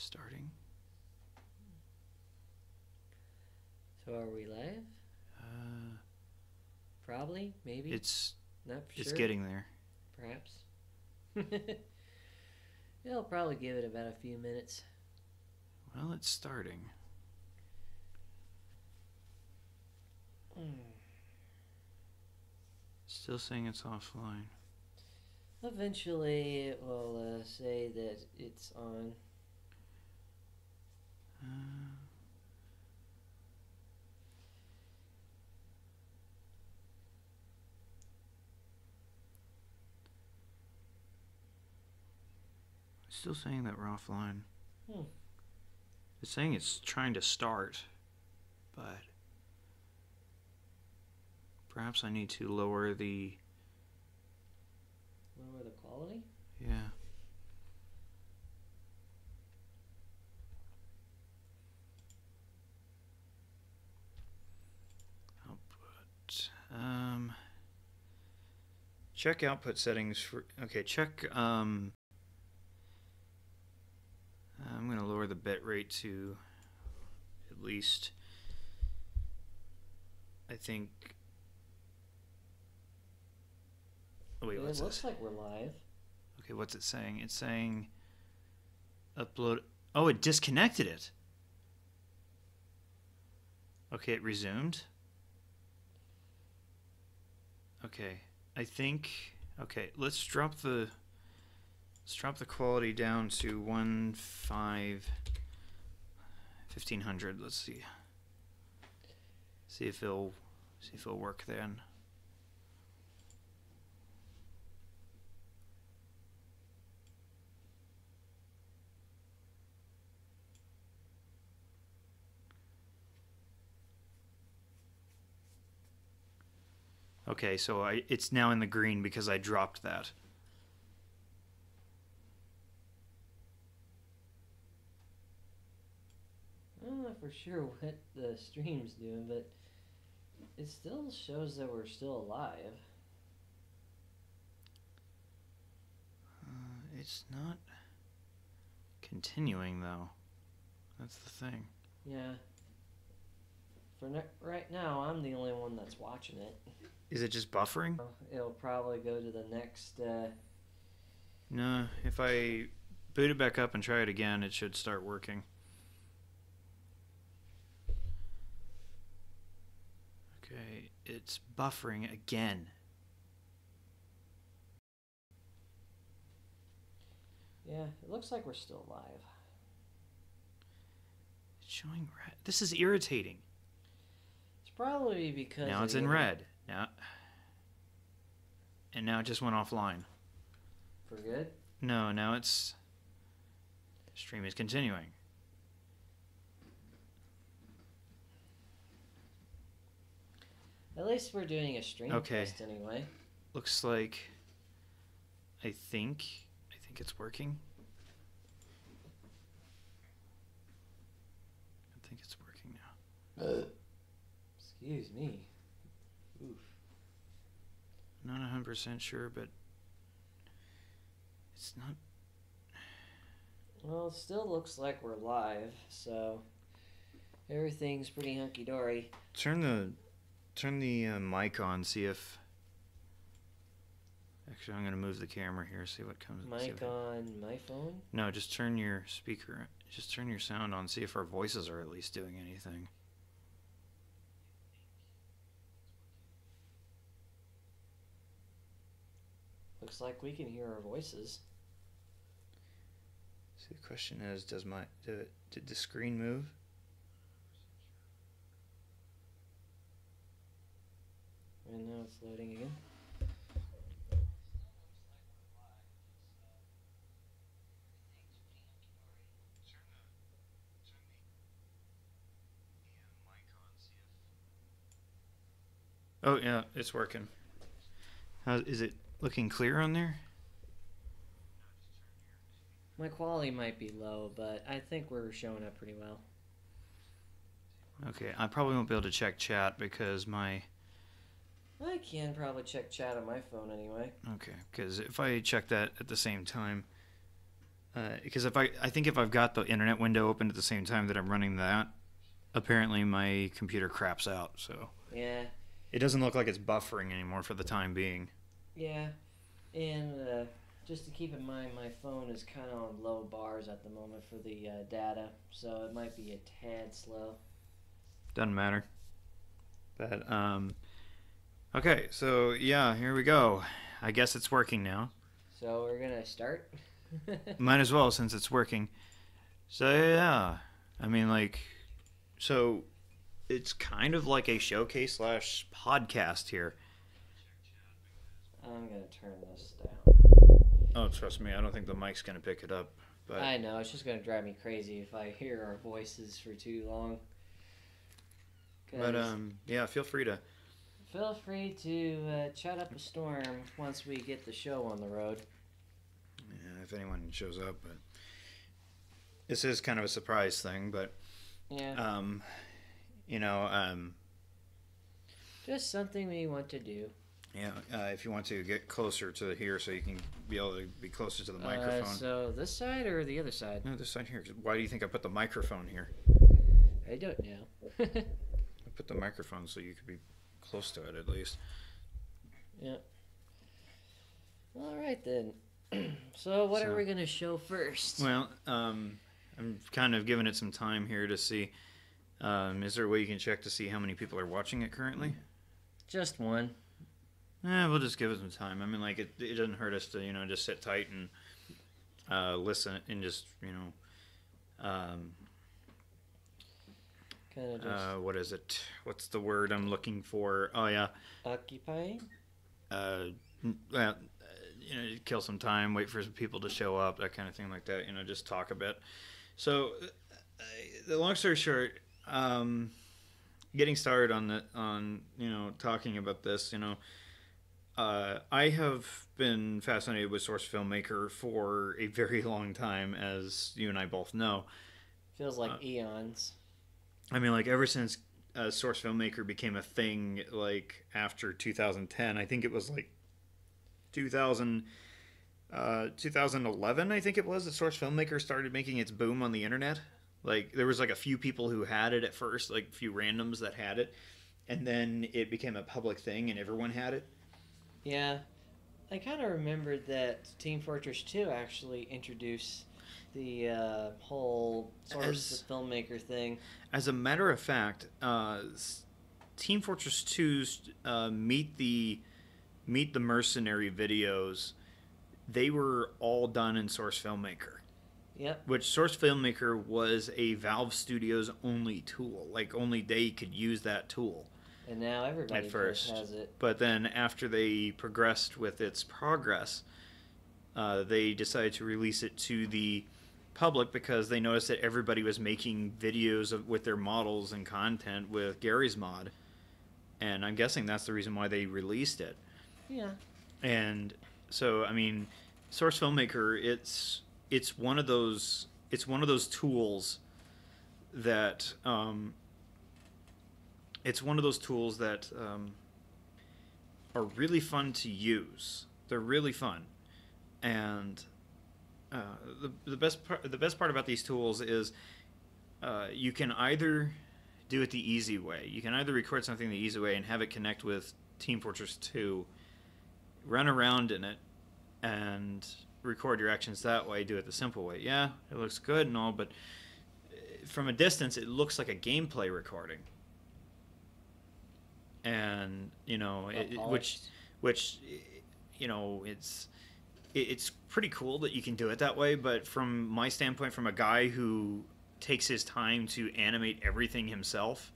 Starting. So are we live? Probably, maybe. It's not for it's sure. getting there. Perhaps. It'll probably give it about a few minutes. Well, it's starting. Still saying it's offline. Eventually, it will say that it's on. Still saying that we're offline. It's saying it's trying to start, but perhaps I need to lower the quality? Yeah. Output. Check output settings for. Okay, check. I'm going to lower the bit rate to at least, I think. Oh, wait, what's It looks this? like we're live. Okay, what's it saying? It's saying upload. Oh, it disconnected it. Okay, it resumed. Okay, I think. Okay, let's drop the quality down to 1500. Let's see. See if it'll work then. Okay, so it's now in the green because I dropped that. I don't know for sure what the stream's doing, but it still shows that we're still alive. It's not continuing though. That's the thing. Yeah. For right now, I'm the only one that's watching it. Is it just buffering? It'll probably go to the next. No, if I boot it back up and try it again, it should start working. Okay, it's buffering again. Yeah, it looks like we're still alive. It's showing red. This is irritating. It's probably because now it's in red. And now it just went offline. For good? No, now it's stream is continuing. At least we're doing a stream test anyway. Looks like I think it's working. I think it's working now. Excuse me. Oof. Not 100% sure, but it's not. Well, it still looks like we're live, so everything's pretty hunky-dory. Turn the mic on, see if. Actually, I'm going to move the camera here, see what comes. Mic on my phone? No, just turn your speaker. Just turn your sound on, see if our voices are at least doing anything. Looks like we can hear our voices. So the question is, did the screen move? And now it's loading again. Oh yeah, it's working. Is it looking clear on there? My quality might be low, but I think we're showing up pretty well. Okay, I probably won't be able to check chat because I can probably check chat on my phone anyway. Okay, because if I check that at the same time, because I think if I've got the internet window open at the same time that I'm running that, apparently my computer craps out. So Yeah. it doesn't look like it's buffering anymore for the time being. Yeah. And just to keep in mind, my phone is kind of on low bars at the moment for the data, so it might be a tad slow. Doesn't matter. But okay, so yeah, here we go. I guess it's working now. So we're gonna start. Might as well since it's working. So yeah, I mean like, so it's kind of like a showcase slash podcast here. I'm gonna turn this down. Oh, trust me, I don't think the mic's gonna pick it up. But I know, it's just gonna drive me crazy if I hear our voices for too long. But yeah, feel free to chat up a storm once we get the show on the road. Yeah, if anyone shows up, but this is kind of a surprise thing, but yeah, just something we want to do. Yeah, if you want to get closer to here so you can be able to be closer to the microphone. So this side or the other side? No, this side here. Why do you think I put the microphone here? I don't know. I put the microphone so you could be close to it at least. Yeah. All right then. So what are we going to show first? Well, I'm kind of giving it some time here to see. Is there a way you can check to see how many people are watching it currently? Just one. We'll just give it some time. I mean, like, it doesn't hurt us to, just sit tight and listen and just, kind of just what is it? What's the word I'm looking for? Oh, yeah. occupying? Well, kill some time, wait for some people to show up, that kind of thing like that, just talk a bit. So, the long story short, getting started on talking about this, I have been fascinated with Source Filmmaker for a very long time, as you and I both know. Feels like eons. I mean, like, ever since Source Filmmaker became a thing, like, after 2010, I think it was, like, 2011, I think it was, that Source Filmmaker started making its boom on the internet. Like, there was, like, a few people who had it at first, like, a few randoms that had it, and then it became a public thing and everyone had it. Yeah, I kind of remembered that Team Fortress 2 actually introduced the whole Source Filmmaker thing. As a matter of fact, Team Fortress 2's Meet the Mercenary videos, they were all done in Source Filmmaker. Yep. Which Source Filmmaker was a Valve Studios only tool. Like, only they could use that tool. And now everybody at first has it. But then after they progressed with its progress, they decided to release it to the public because they noticed that everybody was making videos with their models and content with Gary's mod. And I'm guessing that's the reason why they released it. Yeah. And so, I mean, Source Filmmaker, it's one of those tools that are really fun to use. They're really fun, and the best part about these tools is you can either do it the easy way. You can either record something the easy way and have it connect with Team Fortress 2, run around in it, and record your actions that way. Do it the simple way. Yeah, it looks good and all, but from a distance, it looks like a gameplay recording. And which it's pretty cool that you can do it that way. But from my standpoint, from a guy who takes his time to animate everything himself,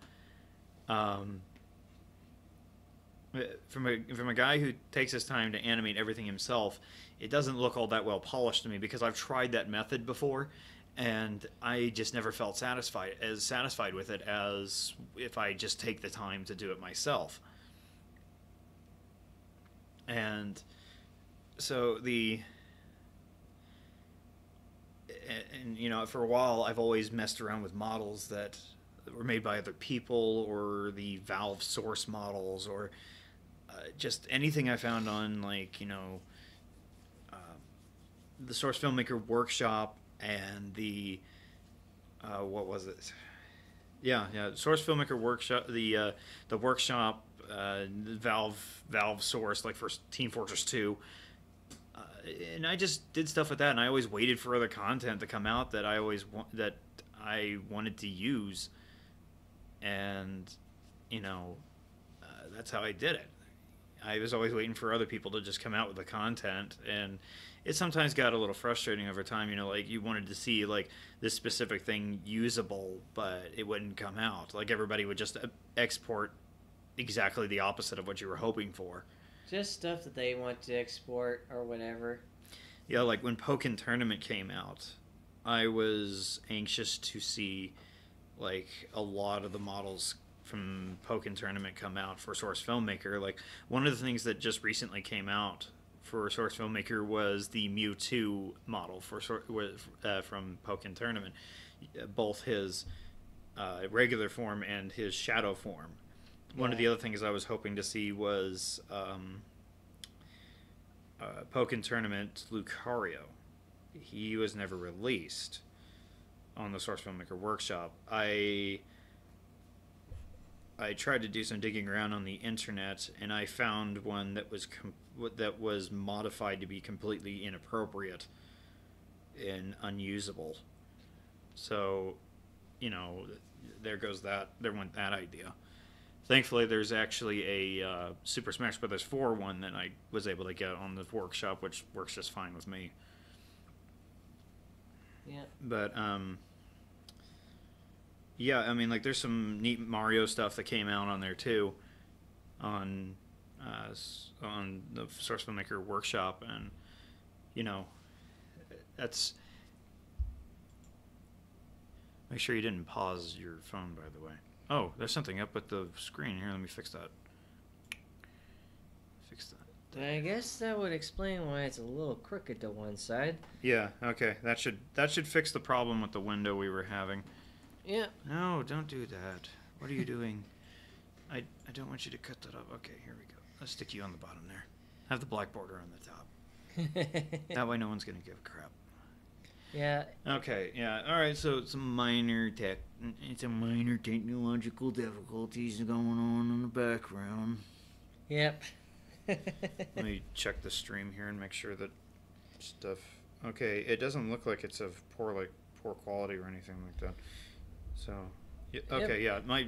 from a guy who takes his time to animate everything himself, it doesn't look all that well polished to me because I've tried that method before. And I just never felt satisfied with it as if I just take the time to do it myself. And so for a while I've always messed around with models that were made by other people, or the Valve source models, or just anything I found on the Source Filmmaker Workshop and the what was it? Yeah, Source Filmmaker Workshop, the workshop, Valve Source, like for Team Fortress 2. And I just did stuff with that, and I always waited for other content to come out that I wanted to use, and that's how I did it. I was always waiting for other people to just come out with the content, and it sometimes got a little frustrating over time. Like you wanted to see like this specific thing usable, but it wouldn't come out. Like everybody would just export exactly the opposite of what you were hoping for. Just stuff that they want to export or whatever. Yeah, like when Pokken Tournament came out, I was anxious to see like a lot of the models from Pokken Tournament come out for Source Filmmaker. Like one of the things that just recently came out for Source Filmmaker was the Mewtwo model from Pokken Tournament, both his regular form and his shadow form. One of the other things I was hoping to see was Pokken Tournament Lucario. He was never released on the Source Filmmaker Workshop. I tried to do some digging around on the internet, and I found one that was modified to be completely inappropriate and unusable. So, there goes that. There went that idea. Thankfully, there's actually a Super Smash Bros. 4 one that I was able to get on the workshop, which works just fine with me. Yeah. But, yeah, I mean, like, there's some neat Mario stuff that came out on there, too, on the Source Filmmaker Workshop, and, that's... Make sure you didn't pause your phone, by the way. Oh, there's something up at the screen here. Let me fix that. I guess that would explain why it's a little crooked to one side. Yeah, okay. That should fix the problem with the window we were having. Yeah. No, don't do that. What are you doing? I don't want you to cut that up. Okay, here we go. Let's stick you on the bottom there. Have the black border on the top. That way no one's going to give a crap. Yeah. Okay, yeah. All right, so some minor technological difficulties going on in the background. Yep. Let me check the stream here and make sure that stuff... Okay, it doesn't look like it's of poor quality or anything like that. So, yeah, okay, yeah, my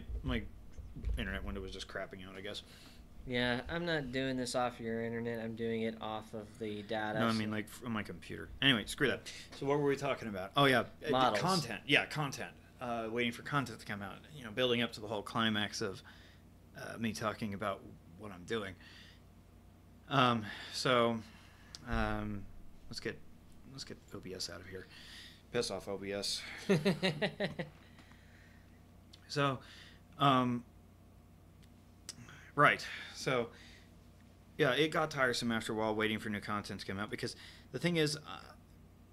internet window was just crapping out, I guess. Yeah, I'm not doing this off your internet. I'm doing it off of the data. No, I mean, like, on my computer. Anyway, screw that. So what were we talking about? Oh, yeah. Models. Content. Yeah, content. Waiting for content to come out. Building up to the whole climax of me talking about what I'm doing. Let's get OBS out of here. Piss off, OBS. So, right. So, yeah, it got tiresome after a while waiting for new content to come out, because the thing is,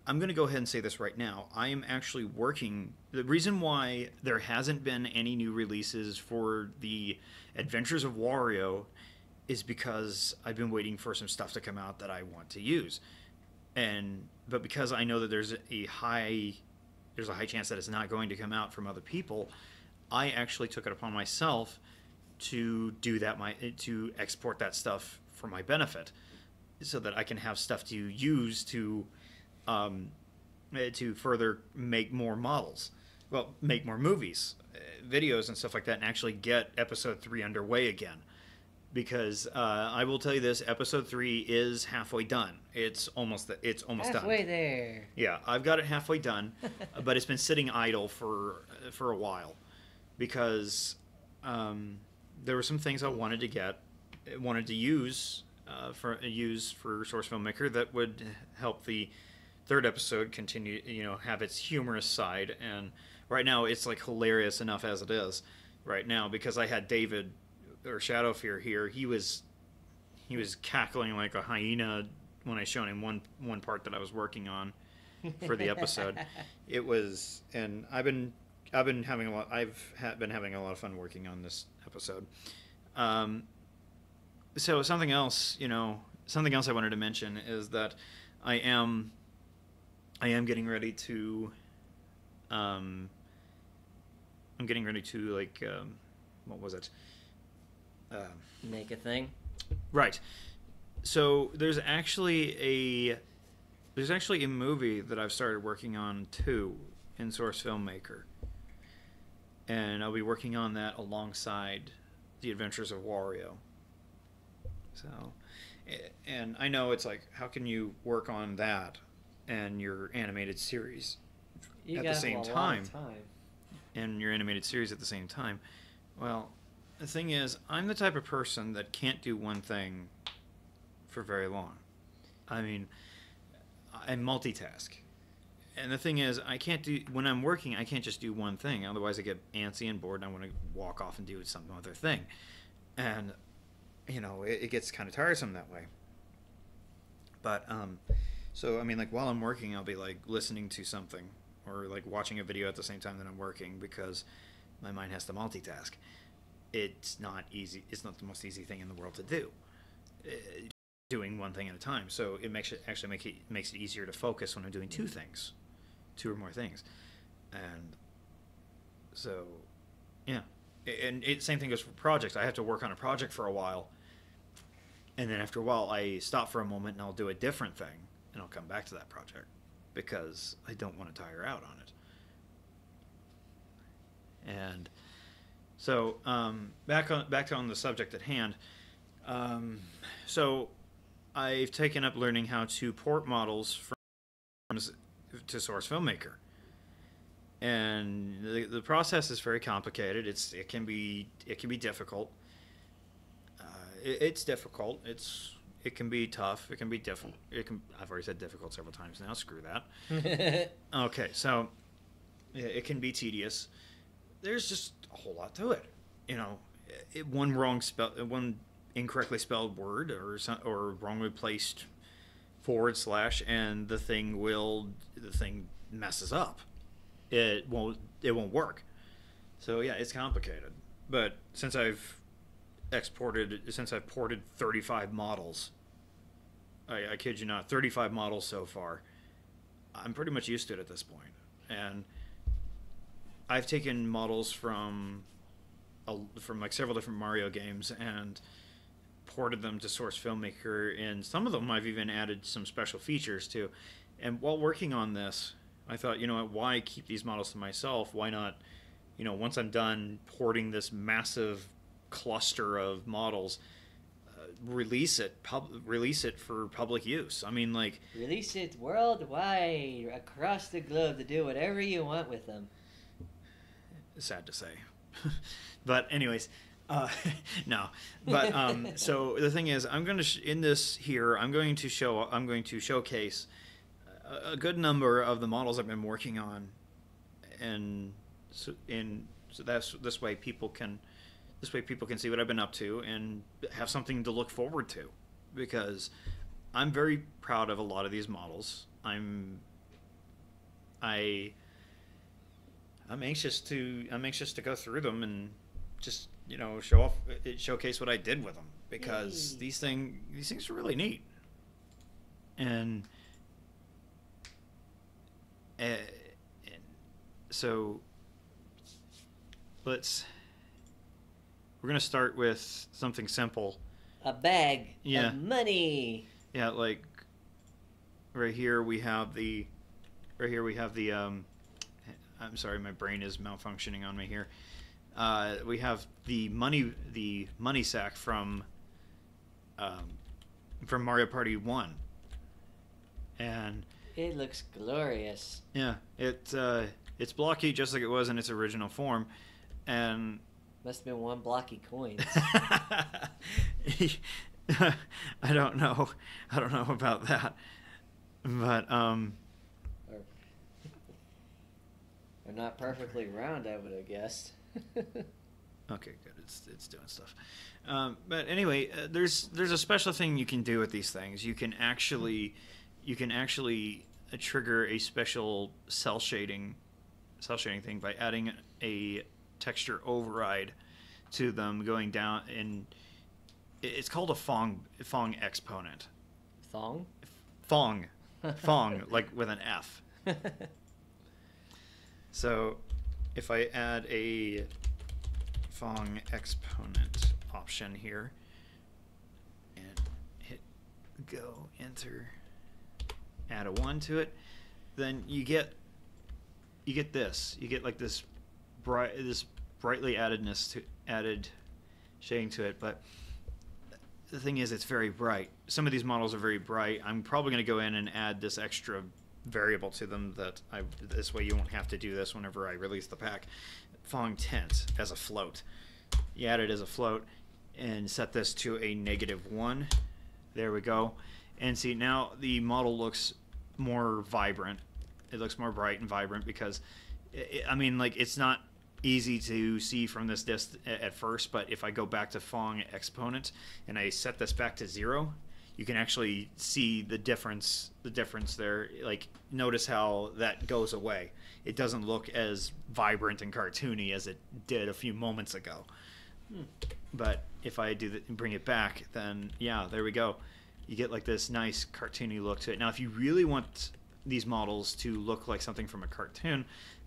I'm going to go ahead and say this right now. I am actually working... The reason why there hasn't been any new releases for the Adventures of Wario is because I've been waiting for some stuff to come out that I want to use. But because I know that there's a high chance that it's not going to come out from other people, I actually took it upon myself to do that, to export that stuff for my benefit, so that I can have stuff to use to further make more models, well, make more movies, videos and stuff like that, and actually get episode 3 underway again. Because I will tell you this, episode 3 is halfway done. It's almost done. Halfway there. Yeah, I've got it halfway done, but it's been sitting idle for a while, because there were some things I wanted to use for Source Filmmaker that would help the third episode continue, have its humorous side. And right now it's like hilarious enough as it is right now, because I had David, or Shadow Fear, here. He was cackling like a hyena when I showed him one part that I was working on for the episode. It was, and I've been having a lot of fun working on this episode. So something else I wanted to mention is that I am I am getting ready to I'm getting ready to like what was it? Make a thing. Right. So there's actually a movie that I've started working on too in Source Filmmaker, and I'll be working on that alongside The Adventures of Wario. So, and I know it's like, how can you work on that and your animated series You at got the same a lot time? of time. And your animated series at the same time? Well, the thing is, I'm the type of person that can't do one thing for very long. I mean, I multitask. And the thing is, when I'm working, I can't just do one thing. Otherwise, I get antsy and bored, and I want to walk off and do some other thing. And, it gets kind of tiresome that way. But, so, I mean, like, while I'm working, I'll be, like, listening to something or, like, watching a video at the same time that I'm working because my mind has to multitask. It's not easy. It's not the most easy thing in the world to do. Doing one thing at a time. So it makes it easier to focus when I'm doing two or more things. And so, yeah. And same thing goes for projects. I have to work on a project for a while, and then after a while I stop for a moment and I'll do a different thing, and I'll come back to that project because I don't want to tire out on it. And so back on the subject at hand. So I've taken up learning how to port models to Source Filmmaker, and the process is very complicated. It can be difficult. It's difficult. It can be tough. It can be difficult. I've already said difficult several times now. Screw that. Okay, so it can be tedious. There's just a whole lot to it. One incorrectly spelled word or wrongly placed / and the thing messes up. It won't work. So yeah, it's complicated. But since I've ported 35 models, I kid you not, 35 models so far, I'm pretty much used to it at this point. And I've taken models from like several different Mario games and ported them to Source Filmmaker, and some of them I've even added some special features to. And while working on this, I thought, why keep these models to myself? Why not, once I'm done porting this massive cluster of models, release it for public use. I mean, like, release it worldwide across the globe to do whatever you want with them. Sad to say. But anyways, no. But so the thing is, I'm going to showcase a good number of the models I've been working on, and so this way people can see what I've been up to and have something to look forward to, because I'm very proud of a lot of these models. I'm anxious to go through them and just showcase what I did with them, because Yay. these things are really neat. And so we're gonna start with something simple. A bag Yeah. of money. Yeah, like right here we have the I'm sorry, my brain is malfunctioning on me here. We have the money sack from Mario Party 1. And It looks glorious. yeah, it's blocky just like it was in its original form, and Must have been one blocky coins. I don't know about that, but They're not perfectly round, I would have guessed. okay, good. It's doing stuff. But anyway, there's a special thing you can do with these things. You can actually trigger a special cell shading thing by adding a texture override to them, going down, and it's called a Phong exponent. Thong? Phong, like with an F. So if I add a Phong exponent option here and hit go, enter, add a 1 to it, then you get this. You get like this brightly added shading to it, but the thing is, it's very bright. Some of these models are very bright. I'm probably going to go in and add this extra variable to them this way you won't have to do this whenever I release the pack. Phong tint as a float. You add it as a float and set this to a -1. There we go. And see, now the model looks more vibrant. It looks more bright and vibrant because, I mean, like, it's not easy to see from this disc at first, but if I go back to Phong exponent and I set this back to 0, you can actually see the difference there. Like, notice how that goes away. It doesn't look as vibrant and cartoony as it did a few moments ago. But if I bring it back, then yeah, there we go. You get like this nice cartoony look to it. Now, if you really want these models to look like something from a cartoon,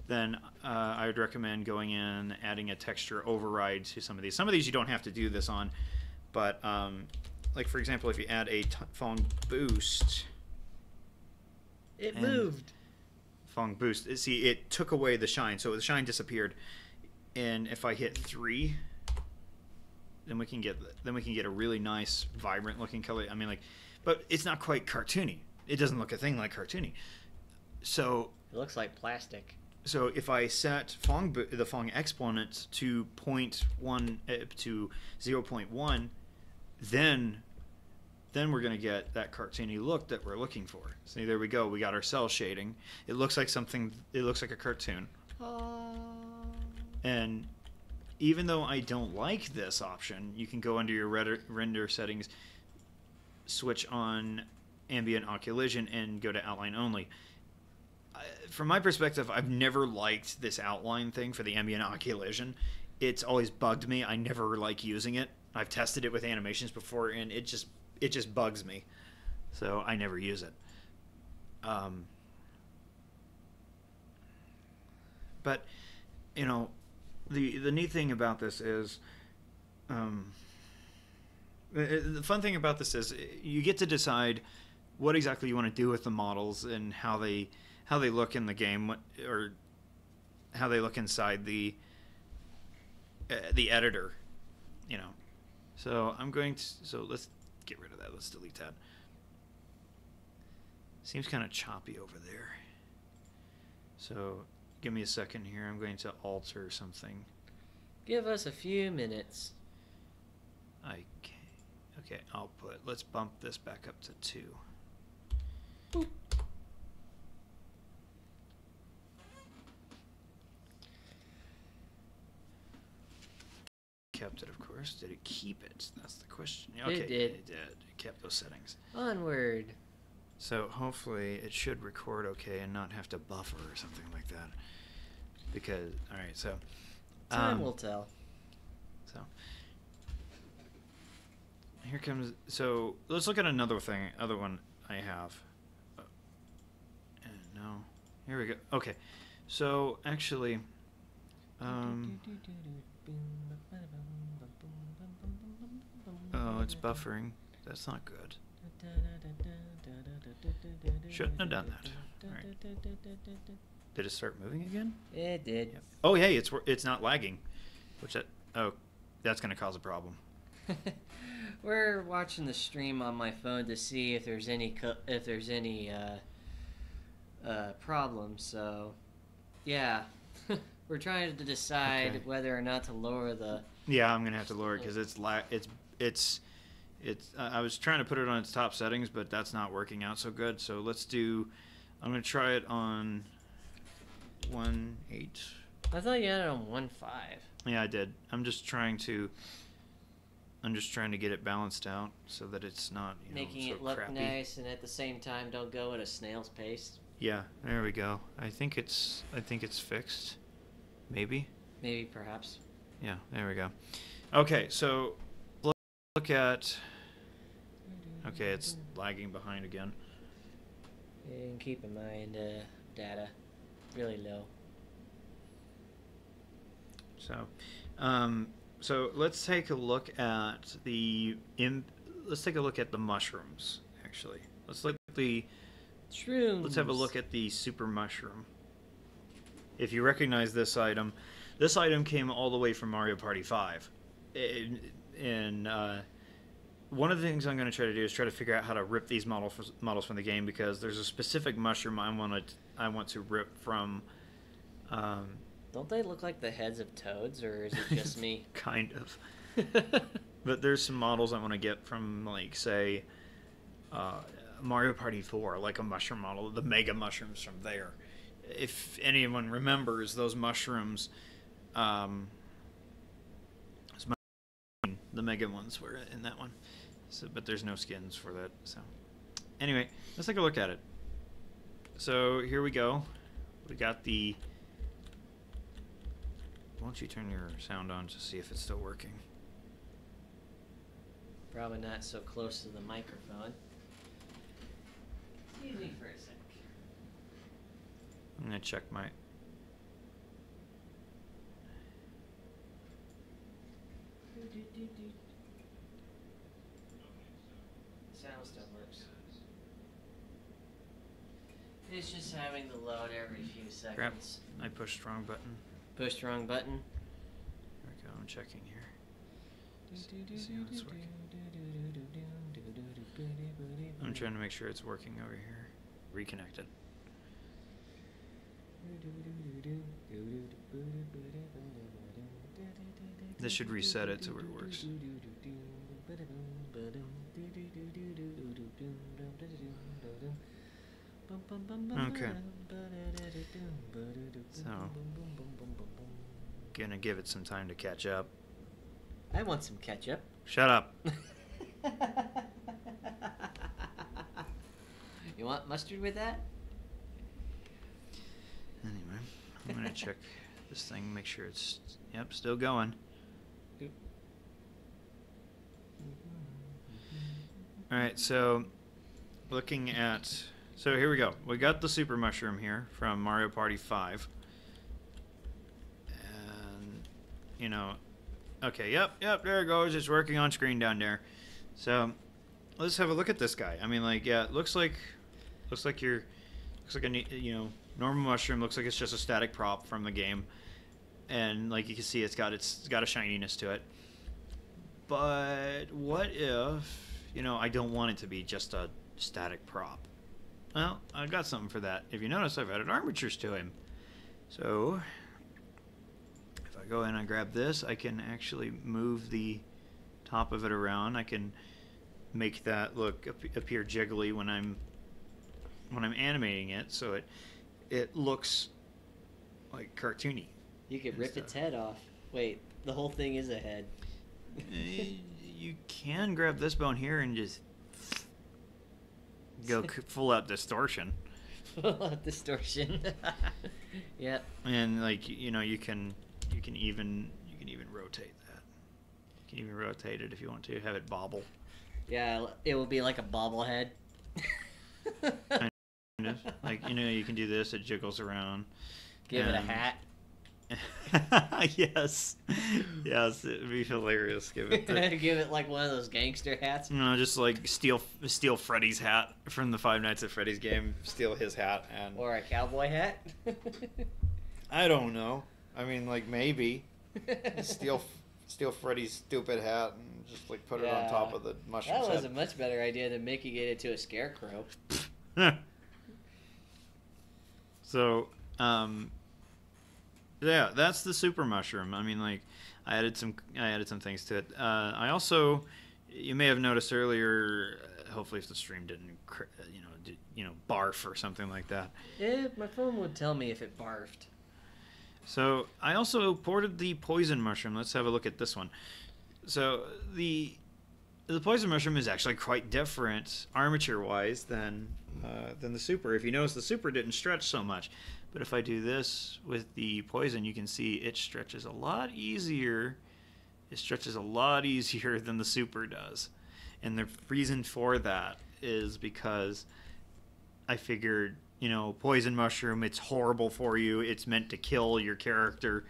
then I would recommend going in, adding a texture override to some of these. Some of these you don't have to do this on, but like, for example, if you add a Phong boost, it moved. Phong boost. See, it took away the shine, so the shine disappeared. And if I hit 3, then we can get a really nice, vibrant looking color. I mean, like, but it's not quite cartoony. It doesn't look a thing like cartoony. So it looks like plastic. So if I set the Phong exponent to 0.1 to 0.1, then we're going to get that cartoony look that we're looking for. See, there we go. We got our cell shading. It looks like something. It looks like a cartoon. And even though I don't like this option, you can go under your render settings, switch on ambient occlusion, and go to outline only. From my perspective, I've never liked this outline thing for the ambient occlusion. It's always bugged me. I never like using it. I've tested it with animations before, and it just bugs me. So I never use it. But, you know, the neat thing about this is, the fun thing about this is you get to decide what exactly you want to do with the models and how they look in the game, or how they look inside the editor, you know. So let's get rid of that. Let's delete that. Seems kind of choppy over there. So give me a second here. I'm going to alter something. Give us a few minutes. Okay, let's bump this back up to 2. Boop. Kept it, of course. Did it keep it? That's the question. Okay, it did. It did. It kept those settings. Onward. So hopefully it should record okay and not have to buffer or something like that. Because, all right, so time will tell. So here comes. So let's look at other one I have. And no, here we go. Okay, so actually, oh, it's buffering. That's not good. Shouldn't have done that. All right. Did it start moving again? It did. Yep. Oh, hey, it's not lagging. That's going to cause a problem. We're watching the stream on my phone to see if there's any problems. So, yeah, we're trying to decide whether or not to lower the. Yeah, I'm going to have to lower it because I was trying to put it on its top settings, but that's not working out so good. So I'm going to try it on 1.8. I thought you had it on 1.5. Yeah, I did. I'm just trying to get it balanced out so that it's not, making so it look crappy. nice, and at the same time don't go at a snail's pace. Yeah, there we go. I think it's fixed. Maybe, perhaps. Yeah, there we go. Okay, so look at. Okay, it's lagging behind again. And keep in mind, data. Really low. So let's take a look at the mushrooms. Actually, let's look at the Shrooms. Let's have a look at the super mushroom. If you recognize this item came all the way from Mario Party 5. One of the things I'm going to try to do is try to figure out how to rip these models from the game, because there's a specific mushroom I want to rip from. Don't they look like the heads of toads, or is it just me? Kind of. But there's some models I want to get from, like, say, Mario Party 4, like a mushroom model, the mega mushrooms from there. If anyone remembers those mushrooms, the mega ones were in that one. So, but there's no skins for that. So, anyway, let's take a look at it. So here we go. We got the. Why don't you turn your sound on to see if it's still working? Probably not so close to the microphone. Excuse me for a sec. I'm gonna check my. Sound still works. It's just having to load every few seconds. Crap! I pushed the wrong button. Pushed the wrong button. There we go. I'm checking here. See how it's working. I'm trying to make sure it's working over here. Reconnected. This should reset it to where it works. Okay. So, gonna give it some time to catch up. I want some ketchup. Shut up. You want mustard with that? Anyway, I'm gonna check this thing, make sure it's still going. Alright, so so here we go. We got the super mushroom here from Mario Party 5. And okay, yep, there it goes. It's working on screen down there. So let's have a look at this guy. I mean, like, yeah, it looks like a normal mushroom. Looks like it's just a static prop from the game, and like you can see, it's got a shininess to it. But what if I don't want it to be just a static prop? Well, I've got something for that. If you notice, I've added armatures to him. So if I go in and grab this, I can actually move the top of it around. I can make that look appear jiggly when I'm animating it, so it looks like cartoony. You could rip its head off. Wait, the whole thing is a head. You can grab this bone here and just go full out distortion. Full out distortion. Yep. And like you can even rotate that. You can even rotate it if you want to, have it bobble. Yeah, it will be like a bobblehead. Like you can do this. It jiggles around. Give it a hat. Yes, it'd be hilarious. Give it like one of those gangster hats. Just like steal Freddy's hat from the Five Nights at Freddy's game. Steal his hat or a cowboy hat. I don't know. I mean, like maybe steal Freddy's stupid hat and just like put it on top of the mushroom. That was a much better idea than making it into a scarecrow. So, yeah, that's the super mushroom. I mean, like, I added some things to it. I also, you may have noticed earlier, hopefully if the stream didn't, barf or something like that. Yeah, my phone would tell me if it barfed. So I also ported the poison mushroom. Let's have a look at this one. So the poison mushroom is actually quite different armature-wise than the super. If you notice, the super didn't stretch so much. But if I do this with the poison, you can see it stretches a lot easier. It stretches a lot easier than the super does. And the reason for that is because I figured poison mushroom. It's horrible for you. It's meant to kill your character.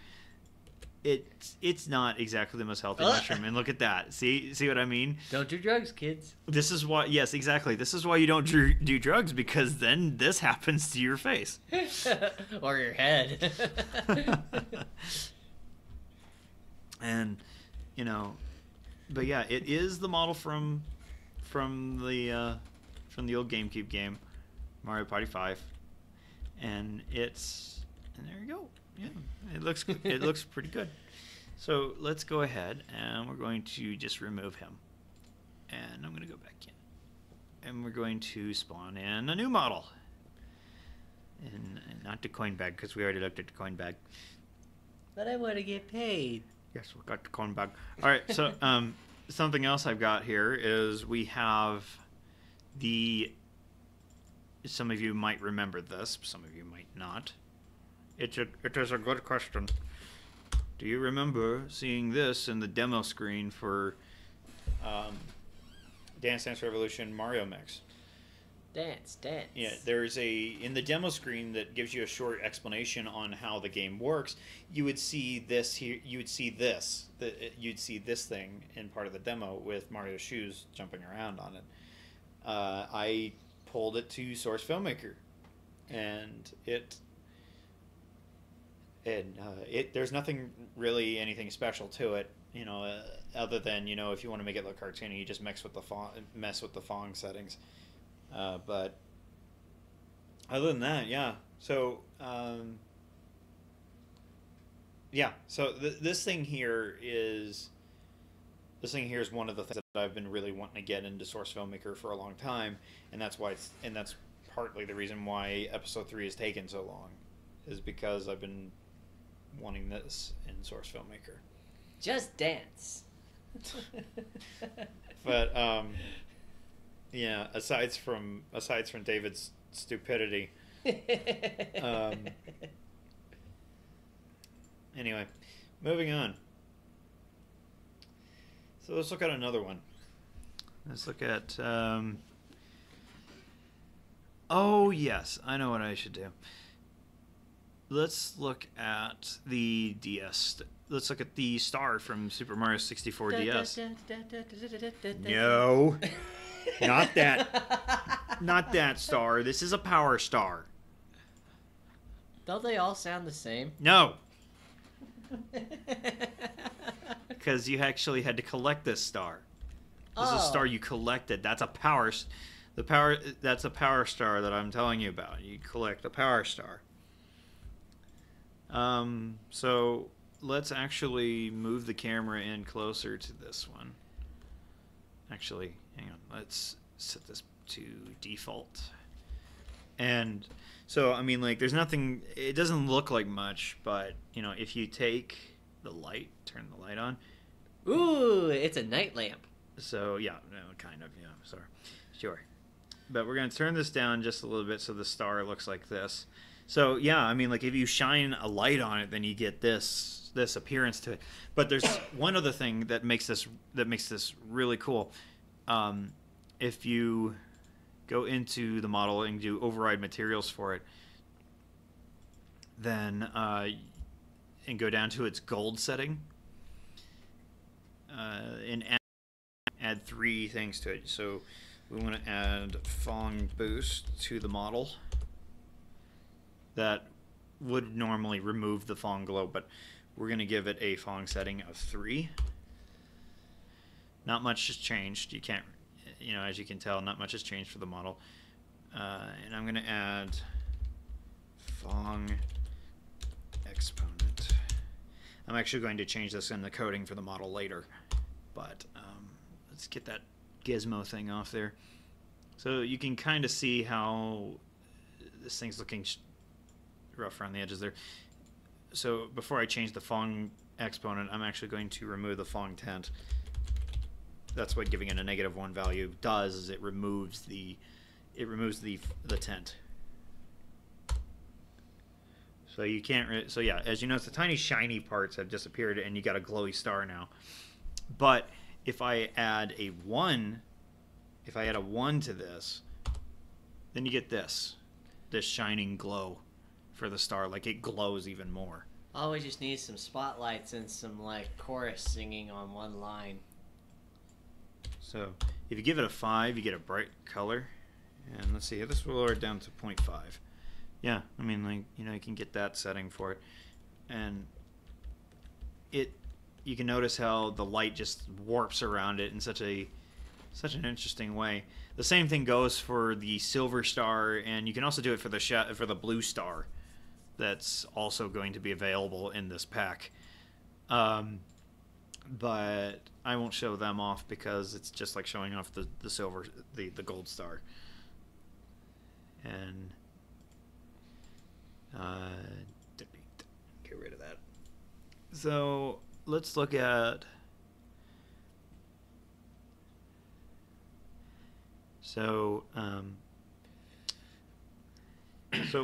It's not exactly the most healthy mushroom. And look at that. See what I mean? Don't do drugs, kids. This is why. Yes, exactly. This is why you don't do drugs, because then this happens to your face or your head. And but yeah, it is the model from the old GameCube game, Mario Party 5, and there you go. Yeah, it looks pretty good. So let's go ahead and we're going to just remove him, and I'm going to go back in, and we're going to spawn in a new model, and not the coin bag, because we already looked at the coin bag. But I want to get paid. Yes, we got the coin bag. All right, so something else I've got here is we have some of you might remember this, some of you might not. It is a good question. Do you remember seeing this in the demo screen for Dance Dance Revolution Mario Mix? Dance. Yeah, there's in the demo screen that gives you a short explanation on how the game works. You would see this here. You'd see this thing in part of the demo with Mario's shoes jumping around on it. I pulled it to Source Filmmaker, and there's nothing really anything special to it, other than if you want to make it look cartoony, you just mess with the Fong settings. But other than that, yeah. So So this thing here is one of the things that I've been really wanting to get into Source Filmmaker for a long time, and that's partly the reason why Episode 3 has taken so long, is because I've been wanting this in Source Filmmaker. Just dance. But yeah, aside from David's stupidity, anyway, moving on. So let's look at another one. Let's look at oh yes, I know what I should do. Let's look at the DS. Let's look at the star from Super Mario 64 DS. No. Not that star. This is a power star. Don't they all sound the same? No. Because you actually had to collect this star. This is a star you collected. That's a power. That's a power star that I'm telling you about. You collect the power star. So let's actually move the camera in closer to this one. Actually, hang on. Let's set this to default. And so, I mean, there's nothing, it doesn't look like much, but, if you take the light, turn the light on. Ooh, it's a night lamp. So, yeah, no, kind of, yeah, sorry. Sure. But we're going to turn this down just a little bit so the star looks like this. So, yeah, I mean, if you shine a light on it, then you get this appearance to it. But there's one other thing that makes this really cool. If you go into the model and do override materials for it, then and go down to its gold setting, and add 3 things to it. So we want to add Fong Boost to the model. That would normally remove the Fong glow, but we're going to give it a Fong setting of 3. Not much has changed. You can't, as you can tell, not much has changed for the model. And I'm going to add Fong exponent. I'm actually going to change this in the coding for the model later, but let's get that gizmo thing off there. So you can kind of see how this thing's looking rough around the edges there. So before I change the Fong exponent, I'm actually going to remove the Fong tint. That's what giving it a -1 value does, is it removes the tint. So you can't. So yeah, as you notice, the tiny shiny parts have disappeared, and you got a glowy star now. But if I add a 1, to this, then you get this. this shining glow for the star. Like, it glows even more. Oh, we just need some spotlights and some, like, chorus singing on one line. So, if you give it a 5, you get a bright color. And let's see, this will lower it down to 0.5. Yeah, I mean, like, you know, you can get that setting for it. And you can notice how the light just warps around it in such an interesting way. The same thing goes for the silver star, and you can also do it for the blue star. That's also going to be available in this pack. But I won't show them off because it's just like showing off the silver, the gold star. And get rid of that. So let's look at. So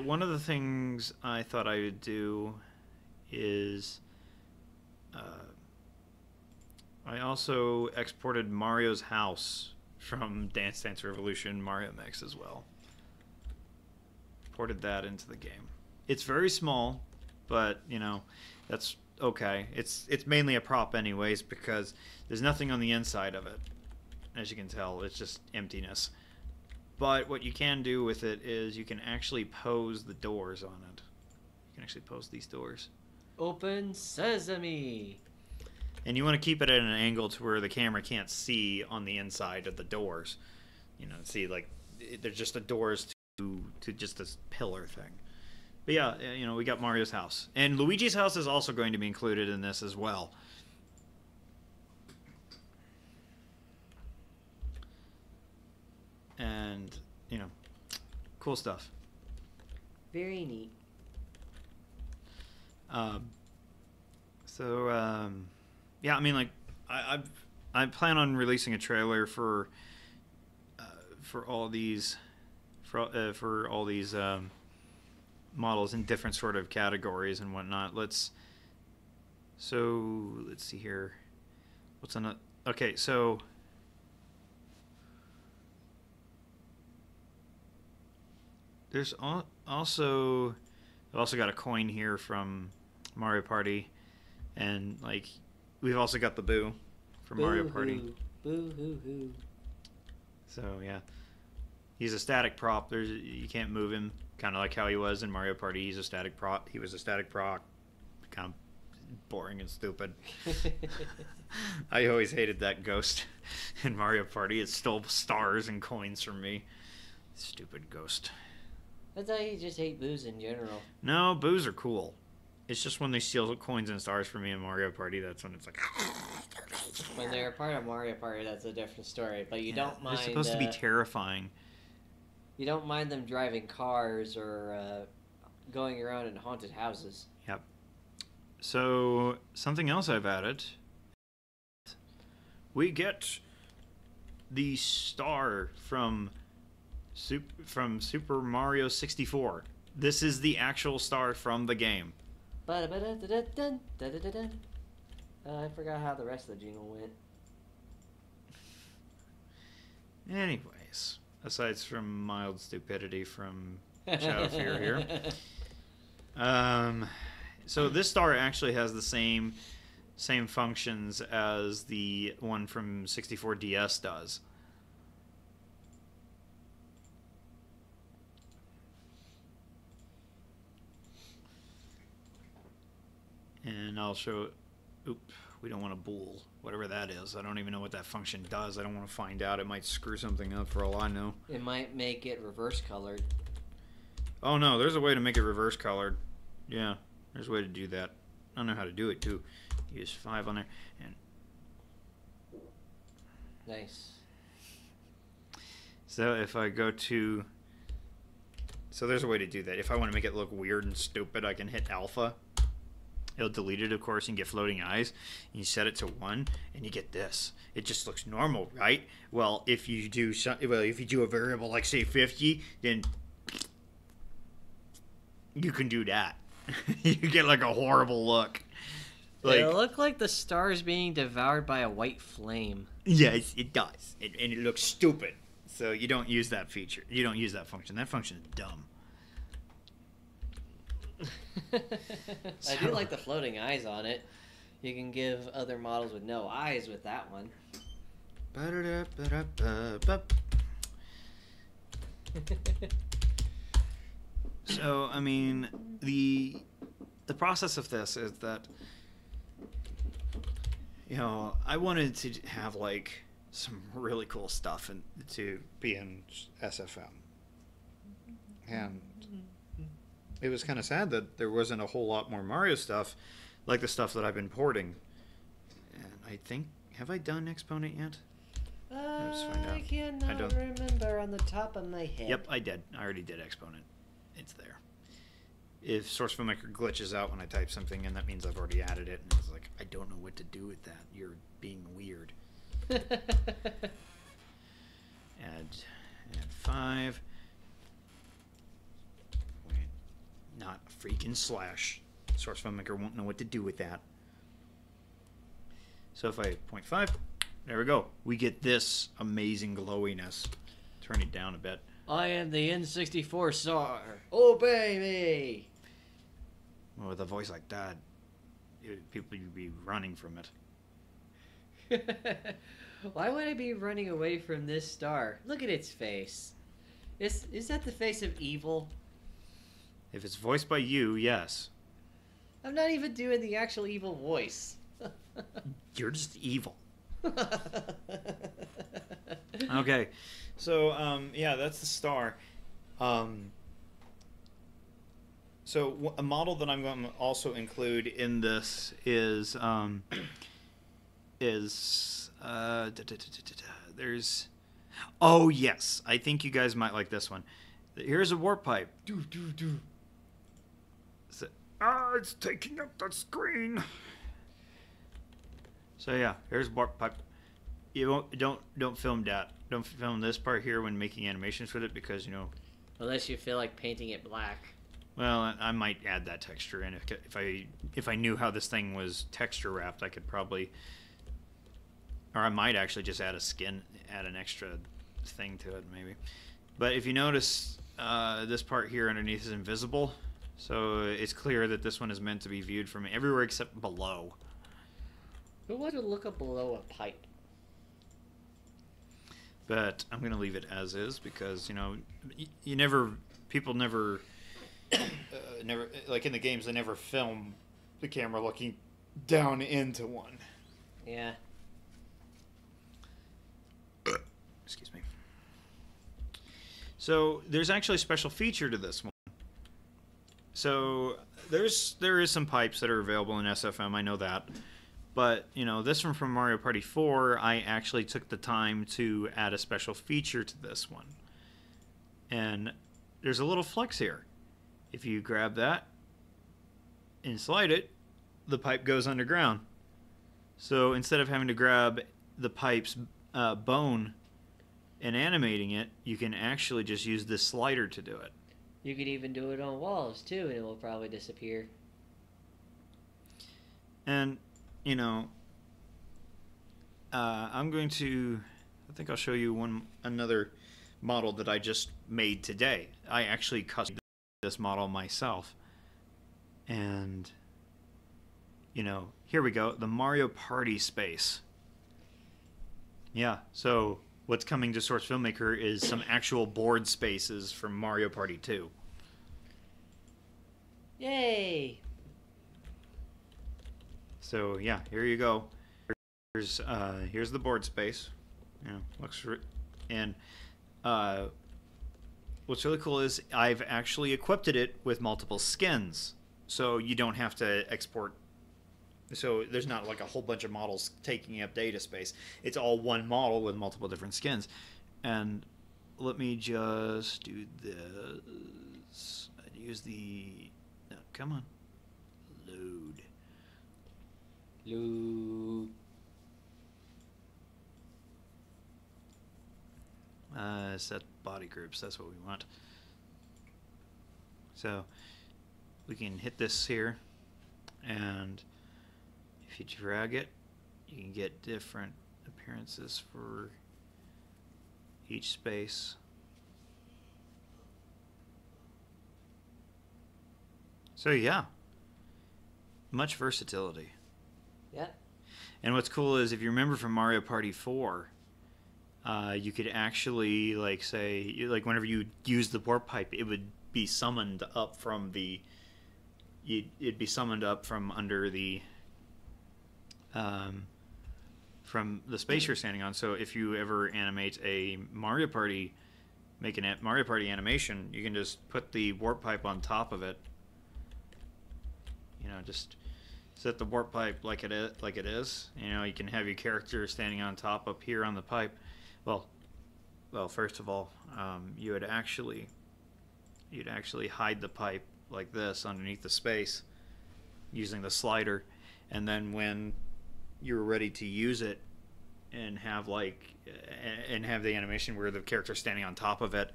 one of the things I thought I would do is I also exported Mario's house from Dance Dance Revolution MauradingMence as well. Ported that into the game. It's very small, but you know, that's okay. It's mainly a prop anyways because there's nothing on the inside of it. As you can tell, it's just emptiness. But what you can do with it is you can actually pose the doors on it. You can actually pose these doors. Open sesame! And you want to keep it at an angle to where the camera can't see on the inside of the doors. You know, see, like, they're just the doors to just this pillar thing. But yeah, you know, we got Mario's house. And Luigi's house is also going to be included in this as well. And, you know, cool stuff. Very neat. Yeah, I mean, like, I plan on releasing a trailer for all these models in different sort of categories and whatnot. Let's see here. What's another? Okay, so there's also I've also got a coin here from Mario Party, and like we've also got the Boo from Mario Party. Boo hoo hoo. So yeah, he's a static prop. You can't move him. Kind of like how he was in Mario Party. He's a static prop. He was a static prop. Kind of boring and stupid. I always hated that ghost in Mario Party. It stole stars and coins from me. Stupid ghost. I thought you just hate boos in general. No, boos are cool. It's just when they steal coins and stars from me in Mario Party, that's when it's like... When they're a part of Mario Party, that's a different story. But you don't mind... They're supposed to be terrifying. You don't mind them driving cars or going around in haunted houses. Yep. So, something else I've added. We get the star from Super Mario 64. This is the actual star from the game. I forgot how the rest of the jingle went. Anyways, aside from mild stupidity from Shadow Fear here. So this star actually has the same functions as the one from 64DS does. And I'll show... Oop, we don't want a bool. Whatever that is. I don't even know what that function does. I don't want to find out. It might screw something up for all I know. It might make it reverse colored. Oh no, there's a way to make it reverse colored. Yeah, there's a way to do that. I know how to do it too. Use 5 on there. And nice. So if I go to... So there's a way to do that. If I want to make it look weird and stupid, I can hit alpha. It'll delete it, of course, and get floating eyes. And you set it to 1, and you get this. It just looks normal, right? Well, if you do a variable like say 50, then you can do that. You get like a horrible look. Like, it'll look like the star is being devoured by a white flame. Yes, it does, and it looks stupid. So you don't use that feature. You don't use that function. That function is dumb. I do like the floating eyes on it. You can give other models with no eyes with that one. So, I mean, the process of this is that, you know, I wanted to have like some really cool stuff to be in SFM, and it was kind of sad that there wasn't a whole lot more Mario stuff, like the stuff that I've been porting. And I think, have I done Exponent yet? Let's find out. I cannot remember on the top of my head. Yep, I did. I already did Exponent. It's there. If Source Filmmaker glitches out when I type something in, that means I've already added it. And it's like, I don't know what to do with that. You're being weird. Add 5. Wait, not a freaking slash. Source Filmmaker won't know what to do with that. So if I 0.5, there we go. We get this amazing glowiness. Turn it down a bit. I am the N64 star. Obey me. Well, with a voice like that, people would be running from it. Why would I be running away from this star? Look at its face. Is that the face of evil? If it's voiced by you, yes. I'm not even doing the actual evil voice. You're just evil. Okay, so yeah, that's the star. So a model that I'm going to also include in this is there's, oh yes, I think you guys might like this one. Here's a warp pipe. So, it's taking up the screen. So yeah, here's warp pipe. You don't film that. Don't film this part here when making animations with it, because, you know, unless you feel like painting it black. Well, I might add that texture in. If I knew how this thing was texture wrapped, I could probably, or I might actually just add an extra thing to it maybe. But if you notice, this part here underneath is invisible, so it's clear that this one is meant to be viewed from everywhere except below. Who would look up below a pipe? But I'm gonna leave it as is, because, you know, people never, like in the games, they never film the camera looking down into one. Yeah. Excuse me. So there's actually a special feature to this one. So there is some pipes that are available in SFM, I know that. But, you know, this one from Mario Party 4, I actually took the time to add a special feature to this one. And there's a little flex here. If you grab that and slide it, the pipe goes underground. So instead of having to grab the pipe's bone and animating it, you can actually just use this slider to do it. You could even do it on walls, too, and it will probably disappear. And, you know, I'm going to, I think I'll show you another model that I just made today. I actually custom this model myself. And, you know, here we go, the Mario Party space. Yeah, so what's coming to Source Filmmaker is some actual board spaces from Mario Party 2. Yay! So yeah, here you go. Here's the board space. You know, and what's really cool is I've actually equipped it with multiple skins, so you don't have to export. So there's not like a whole bunch of models taking up data space. It's all one model with multiple different skins. And let me just do this. Use the. No, come on. Load. Set body groups, that's what we want. So we can hit this here, and if you drag it, you can get different appearances for each space. So yeah, much versatility. Yeah. And what's cool is if you remember from Mario Party 4, you could actually like say like whenever you use the warp pipe, it would be summoned up from the. It'd be summoned up from under the. From the space you're standing on. So if you ever animate a Mario Party, make a Mario Party animation, you can just put the warp pipe on top of it. You know, just set the warp pipe like it is. You know, you can have your character standing on top up here on the pipe. Well, first of all, you'd actually hide the pipe like this underneath the space using the slider, and then when you're ready to use it and have the animation where the character's standing on top of it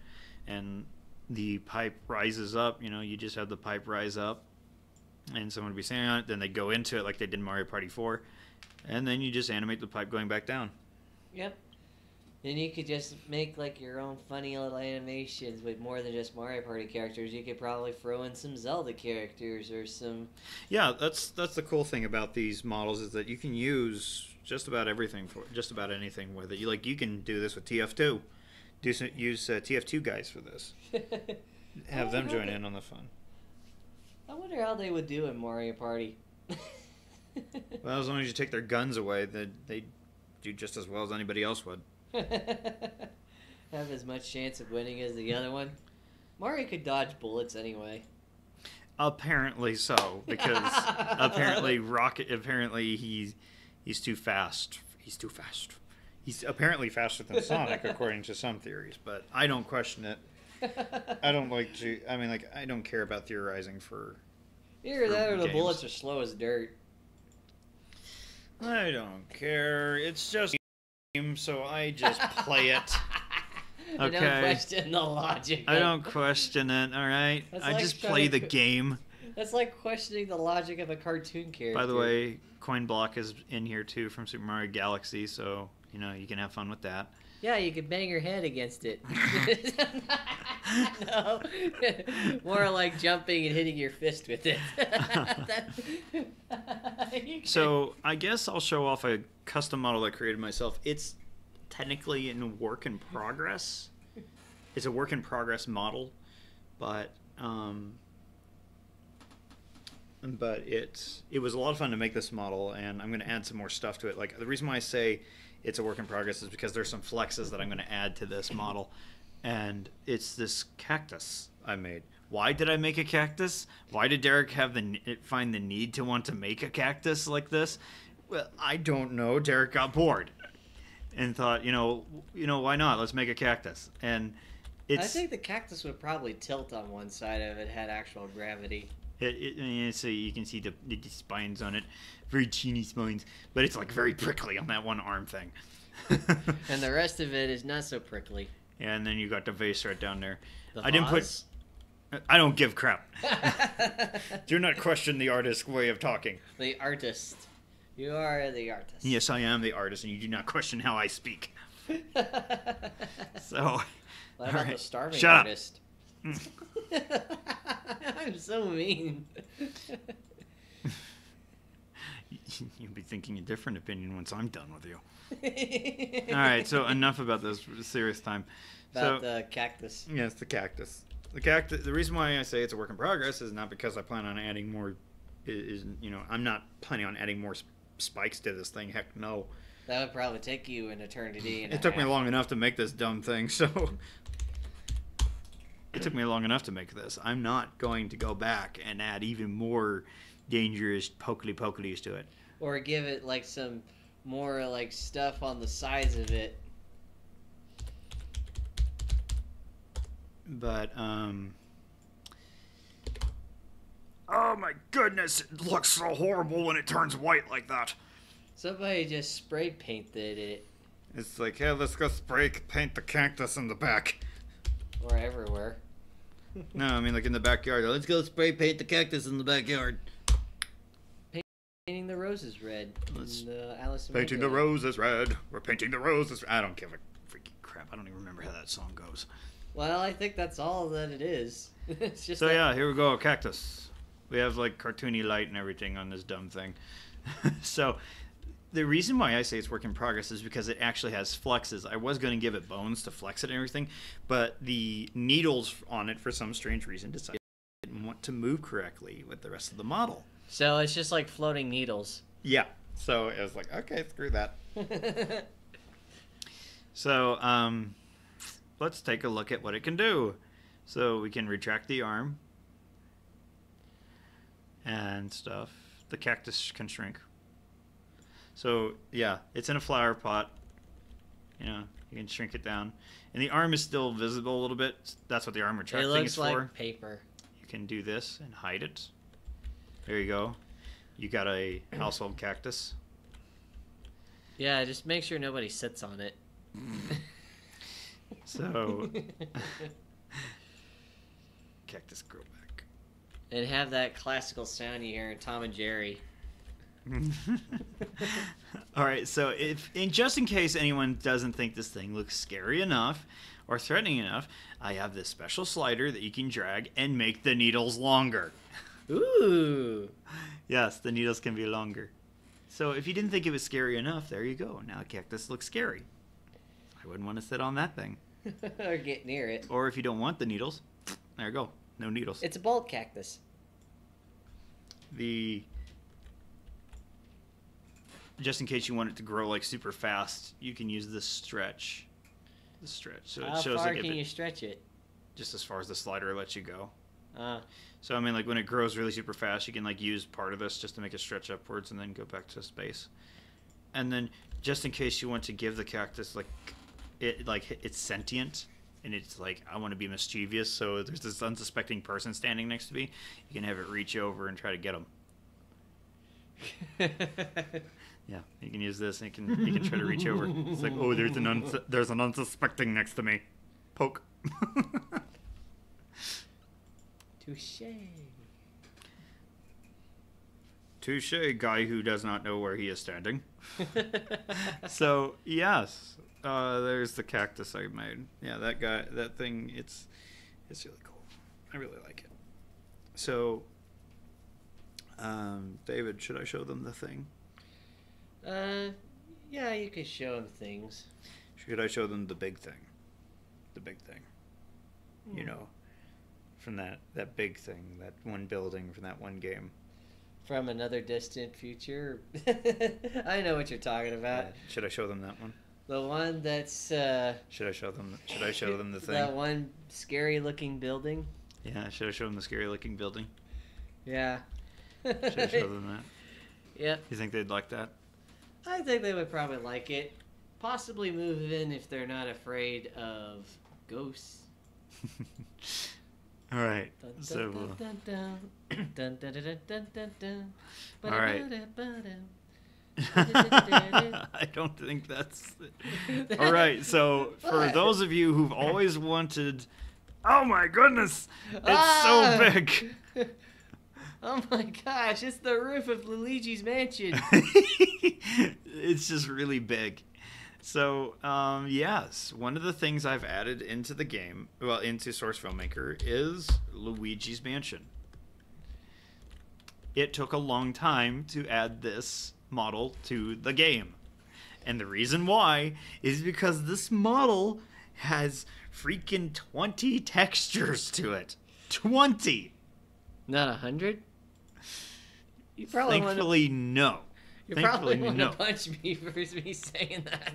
and the pipe rises up, you know, you just have the pipe rise up and someone would be standing on it, then they go into it like they did in Mario Party 4, and then you just animate the pipe going back down. Yep. Then you could just make like your own funny little animations with more than just Mario Party characters. You could probably throw in some Zelda characters or some. Yeah, that's the cool thing about these models is that you can use just about everything for just about anything with it. You can do this with TF2. Use TF2 guys for this. Have them join in on the fun. I wonder how they would do in Mario Party. Well, as long as you take their guns away, they do just as well as anybody else would. Have as much chance of winning as the other one. Mario could dodge bullets anyway. Apparently so, because apparently he's too fast. He's too fast. He's apparently faster than Sonic, according to some theories, but I don't question it. I don't care about theorizing for. Either that or the bullets are slow as dirt. I don't care. It's just game, so I just play it. Okay. I don't question the logic. I don't question it, alright? I like just play the game. That's like questioning the logic of a cartoon character. By the way, Coin Block is in here too from Super Mario Galaxy, so, you know, you can have fun with that. Yeah, you could bang your head against it. No. More like jumping and hitting your fist with it. So, I guess I'll show off a custom model I created myself. It's technically in work in progress. It's a work in progress model, but it was a lot of fun to make this model, and I'm going to add some more stuff to it. Like, the reason why I say it's a work in progress is because there's some flexes that I'm going to add to this model, and it's this cactus I made. Why did I make a cactus? Why did Derek find the need to want to make a cactus like this? Well, I don't know. Derek got bored and thought, you know, why not? Let's make a cactus. And I think the cactus would probably tilt on one side if it had actual gravity. So you can see the spines on it, very teeny spines, but it's like very prickly on that one arm thing. And the rest of it is not so prickly. Yeah, and then you got the vase right down there. I don't give crap. Do not question the artist's way of talking. The artist. You are the artist. Yes, I am the artist, and you do not question how I speak. So, what about the starving Shut artist? I'm so mean. You'll be thinking a different opinion once I'm done with you. All right, so enough about this serious time. About the cactus. Yes, the cactus. The reason why I say it's a work in progress is not because I plan on adding more. I'm not planning on adding more spikes to this thing. Heck no. That would probably take you an eternity. It took me long enough to make this dumb thing, so. It took me long enough to make this. I'm not going to go back and add even more dangerous pokely-pokelies to it. Or give it like some more like stuff on the sides of it. But, oh my goodness, it looks so horrible when it turns white like that. Somebody just spray painted it. It's like, hey, let's go spray paint the cactus in the back. Or everywhere. No, I mean like in the backyard. Let's go spray paint the cactus in the backyard. Painting the roses red. Painting the roses red. We're painting the roses. I don't give a freaking crap. I don't even remember how that song goes. Well, I think that's all that it is. It's just so yeah, here we go, cactus. We have like cartoony light and everything on this dumb thing. So the reason why I say it's work in progress is because it actually has flexes. I was going to give it bones to flex it and everything, but the needles on it, for some strange reason, decided it didn't want to move correctly with the rest of the model. So it's just like floating needles. Yeah. So it was like, okay, screw that. So let's take a look at what it can do. So we can retract the arm and stuff. The cactus can shrink. So yeah, it's in a flower pot. You know, you can shrink it down, and the arm is still visible a little bit. That's what the arm retracting is for. It looks like paper. You can do this and hide it. There you go. You got a household cactus. Yeah, just make sure nobody sits on it. So cactus grow back. And have that classical sound you hear in Tom and Jerry. All right, so just in case anyone doesn't think this thing looks scary enough or threatening enough, I have this special slider that you can drag and make the needles longer. Ooh. Yes, the needles can be longer. So if you didn't think it was scary enough, there you go. Now a cactus looks scary. I wouldn't want to sit on that thing. Or get near it. Or if you don't want the needles, there you go. No needles. It's a bulb cactus. Just in case you want it to grow like super fast, you can use this stretch. So it How shows far like can you stretch it? just as far as the slider lets you go. So I mean, like when it grows really super fast, you can like use part of this just to make it stretch upwards and then go back to space. And then just in case you want to give the cactus it's sentient and it's like, I want to be mischievous, so there's this unsuspecting person standing next to me, you can have it reach over and try to get them. Yeah, you can use this and you can try to reach over. It's like, oh, there's an unsuspecting next to me. Poke. Touche. Touche, guy who does not know where he is standing. So, yes, there's the cactus I made. Yeah, that thing, it's really cool. I really like it. So, David, should I show them the thing? Yeah, you could show them things. Should I show them the big thing? The big thing. You know, from that big thing, that one building from that one game. From another distant future? I know what you're talking about. Should I show them that one? The one that's, Should I show them the thing? That one scary looking building? Yeah, should I show them the scary looking building? Yeah. Should I show them that? Yep. You think they'd like that? I think they would probably like it. Possibly move in if they're not afraid of ghosts. All right. So. All right. I don't think that's it. All right. So for those of you who've always wanted, oh my goodness, it's so big. Oh my gosh, it's the roof of Luigi's mansion. It's just really big. So, yes, one of the things I've added into the game, into Source Filmmaker, is Luigi's Mansion. It took a long time to add this model to the game. And the reason why is because this model has freaking 20 textures to it. 20! Not 100? You Thankfully, no. You probably want to punch me for me saying that.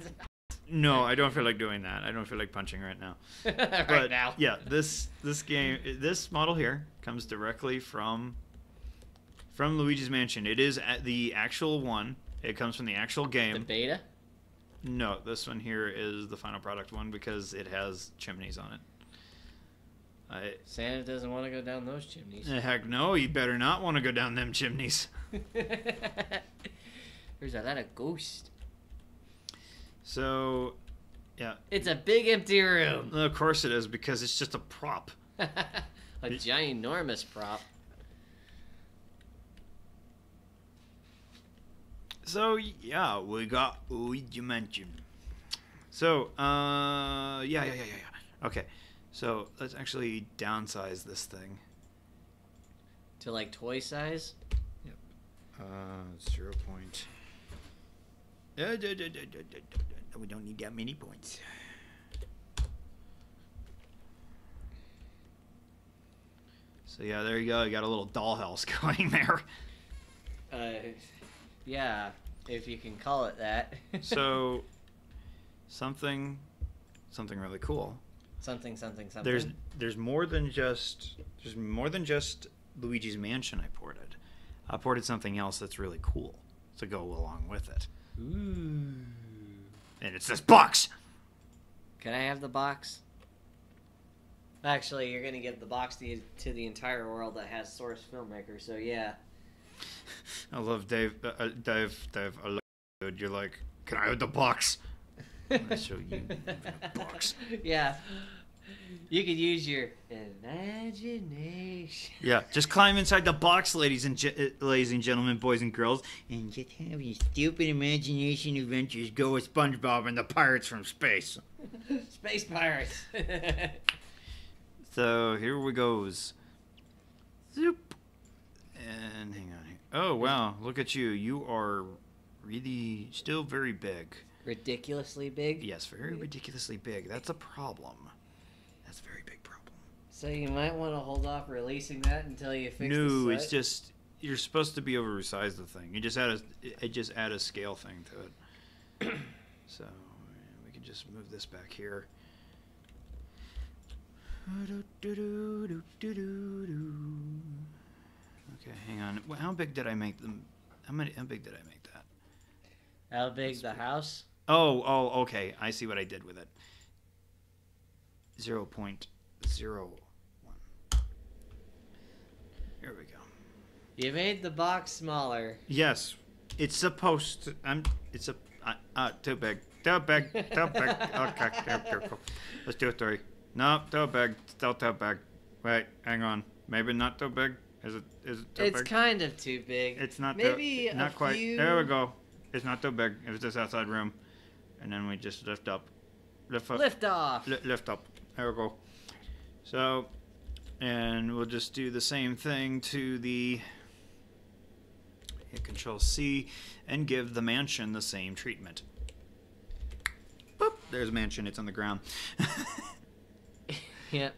No, I don't feel like doing that. I don't feel like punching right now. Right now. Yeah, this this model here comes directly from Luigi's Mansion. It is the actual one. It comes from the actual game. The beta? No, this one here is the final product one because it has chimneys on it. Santa doesn't want to go down those chimneys. Heck no, you better not want to go down them chimneys. There's a lot of ghosts. So, yeah. It's a big empty room. Of course it is, because it's just a prop. A ginormous prop. So, yeah, we got Luigi Mansion. So, yeah. Okay, so let's actually downsize this thing To like toy size? Yep. 0 point. We don't need that many points. So yeah, there you go. You got a little dollhouse going there. Yeah, if you can call it that. So, something really cool. Something. There's more than just Luigi's Mansion I ported. I ported something else that's really cool to go along with it. Ooh. And it's this box. Can I have the box? Actually, you're gonna give the box to the entire world that has Source Filmmaker. So yeah. I love Dave. Dave. I love you, dude. You're like, can I have the box? I'll show you the box. Yeah. You could use your imagination. Yeah, just climb inside the box, ladies and gentlemen, boys and girls, and just have your stupid imagination adventures go with SpongeBob and the pirates from space. Space pirates. So here we goes. Zoop. And hang on here. Oh wow, look at you. You are really still very big. Ridiculously big? Yes, very ridiculously big. That's a problem. That's a very big problem. So you might want to hold off releasing that until you fix the No, set? it's just you're supposed to be able to resize the thing. You just add a scale thing to it. So we can just move this back here. Okay, hang on. How big did I make them? How big did I make that? How big the house? Oh, okay. I see what I did with it. 0.01. Here we go. You made the box smaller. Yes, it's supposed to. Too big. Too big. Okay, let's do it 3. No, too big. Still too big. Wait, hang on. Maybe not too big. Is it too big? It's kind of too big. It's not. Maybe not quite. There we go. It's not too big. It's this outside room, and then we just lift up, lift up, lift off. Lift up. There we go. So, and we'll just do the same thing to the. Hit Control C, and give the mansion the same treatment. Boop. There's mansion. It's on the ground. Yep.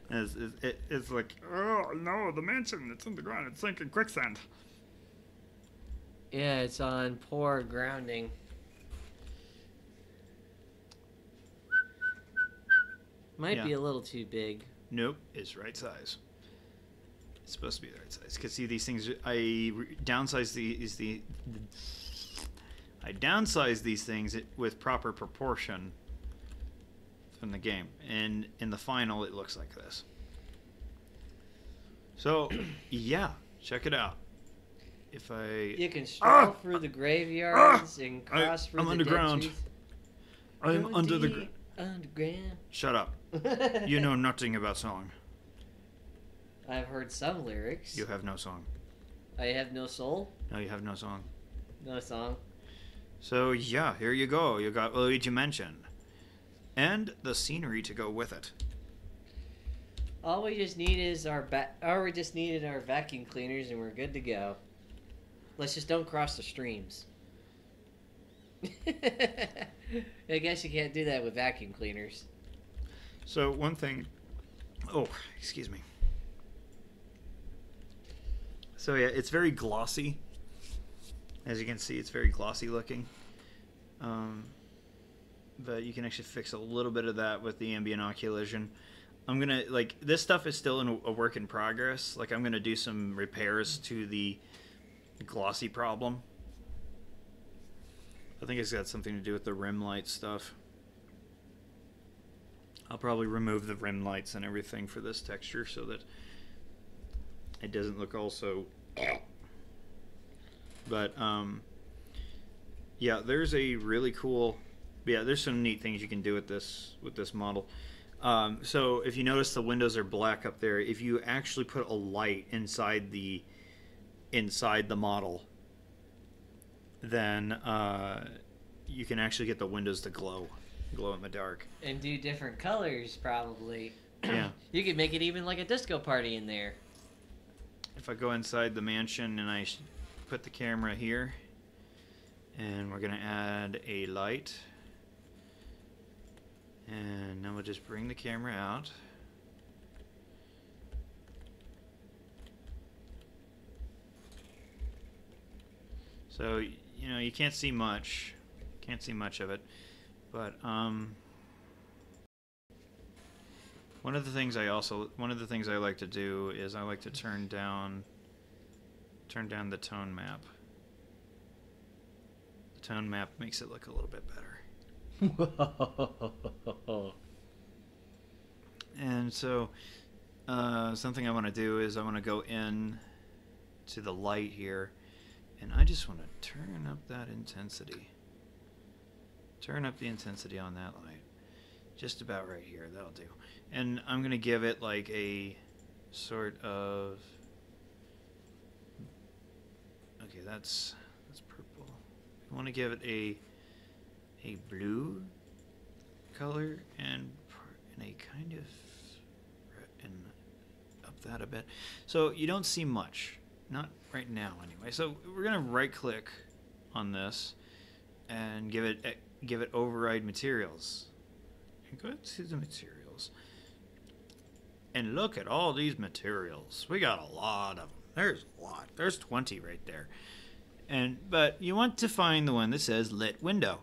It's like, oh no, the mansion, it's on the ground, it's sinking quicksand. Yeah, it's on poor grounding. Might be a little too big. Nope, it's right size. It's supposed to be the right size. Because see, these things, I downsize these things with proper proportion from the game, and in the final it looks like this. So yeah, check it out. If you can stroll through the graveyards and cross through the underground. dead trees. I'm under the underground. Shut up. You know nothing about song. I've heard some lyrics. You have no song. I have no soul. No, you have no song. No song. So yeah, here you go. You got Luigi Mansion. And the scenery to go with it. All we just need is we just needed our vacuum cleaners, and we're good to go. Let's just don't cross the streams. I guess you can't do that with vacuum cleaners. So one thing. Oh, excuse me. So yeah, it's very glossy. As you can see, it's very glossy looking. But you can actually fix a little bit of that with the ambient occlusion. I'm gonna, like, this stuff is still in a work in progress. Like, I'm gonna do some repairs to the glossy problem. I think it's got something to do with the rim light stuff. I'll probably remove the rim lights and everything for this texture so that it doesn't look all so. But yeah, there's a really cool. Yeah, there's some neat things you can do with this model. So if you notice the windows are black up there, if you actually put a light inside the model, then you can actually get the windows to glow in the dark. And do different colors, probably. Yeah. You could make it even like a disco party in there. if I go inside the mansion and I put the camera here, and we're gonna add a light, and then we'll just bring the camera out. So, you know, you can't see much of it, but one of the things I like to do is I like to turn down the tone map. The tone map makes it look a little bit better. And so something I want to do is I want to go in to the light here, and I just want to turn up that intensity. Turn up the intensity on that light. Just about right here, that'll do. And I'm going to give it like a sort of... Okay, that's purple. I want to give it a blue color and a kind of... and up that a bit. So you don't see much. Not right now, anyway. So we're going to right-click on this and give it override materials. And go to the materials. And look at all these materials. We got a lot of them. There's a lot. There's 20 right there. But you want to find the one that says lit window.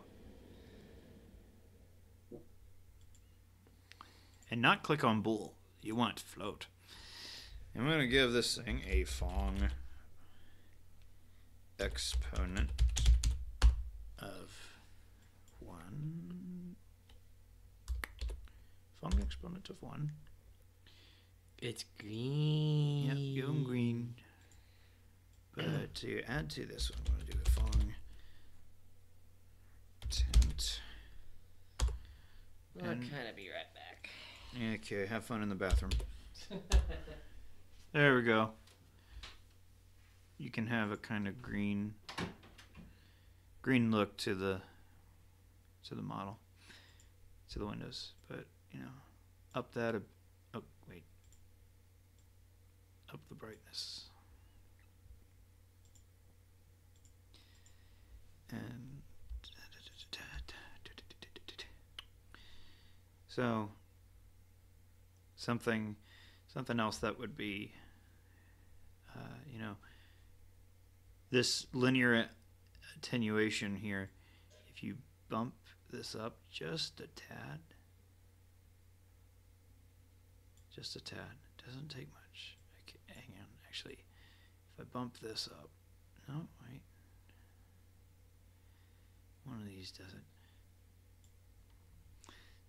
And not click on bool. You want float. I'm going to give this thing a Phong exponent of 1. Phong exponent of 1. It's green. Yep, give them green. But to add to this one, I'm going to do a Phong tint. I'll kind of be right back. Okay, have fun in the bathroom. There we go. You can have a kind of green look to the model, to the windows. But you know, up that. Oh wait. Up the brightness. And so something else that would be, you know, this linear attenuation here. If you bump this up just a tad, doesn't take much. Okay, hang on, actually, if I bump this up, no, wait, one of these does it.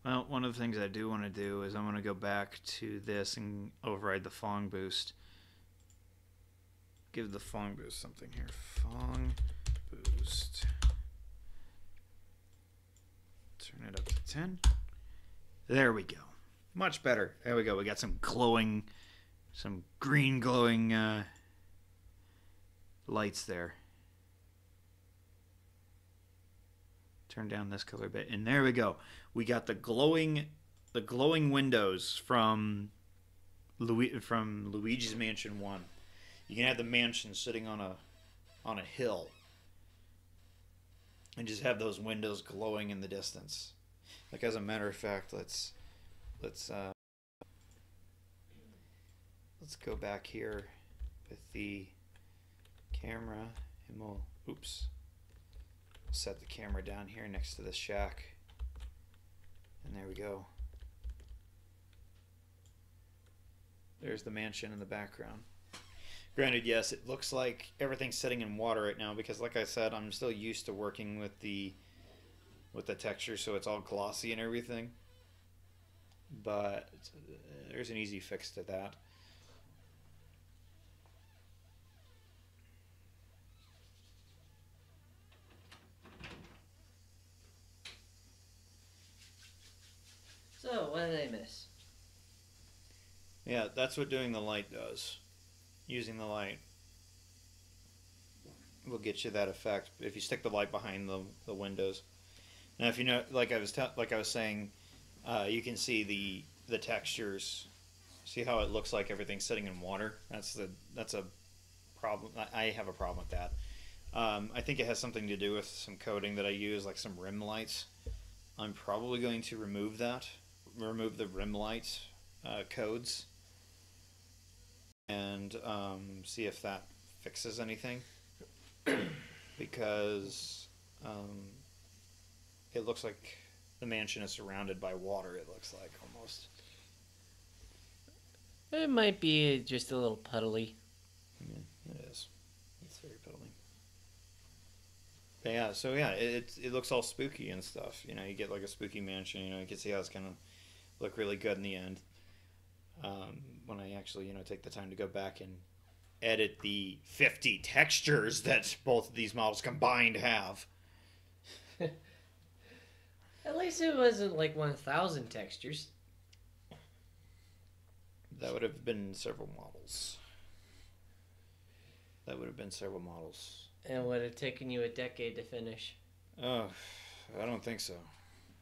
Well, one of the things I do want to do is I want to go back to this and override the Phong boost. Give the Phong boost something here. Phong boost. Turn it up to 10. There we go. Much better. There we go. We got some glowing, some green glowing lights there. Turn down this color a bit, and there we go. We got the glowing windows from Luigi's Mansion 1. You can have the mansion sitting on a hill, and just have those windows glowing in the distance. Like, as a matter of fact, let's go back here with the camera, and we'll set the camera down here next to the shack, and there we go. There's the mansion in the background. Granted, yes, it looks like everything's sitting in water right now because, like I said, I'm still used to working with the texture, so it's all glossy and everything. But there's an easy fix to that. So, what did I miss? Yeah, that's what doing the light does. Using the light will get you that effect if you stick the light behind the windows. Now, if you know, like I was saying, you can see the textures See how it looks like everything's sitting in water? That's a problem. I have a problem with that. I think it has something to do with some coating that I use, like some rim lights. I'm probably going to remove that, remove the rim light codes, and see if that fixes anything. Because it looks like the mansion is surrounded by water, it looks like, almost. It might be just a little puddly. Yeah, it is. It's very puddly. But yeah, so yeah, it looks all spooky and stuff. You know, you get like a spooky mansion. You know, you can see how it's gonna look really good in the end. When I actually, you know, take the time to go back and edit the 50 textures that both of these models combined have. At least it wasn't like 1,000 textures. That would have been several models. That would have been several models. And it would have taken you a decade to finish. Oh, I don't think so.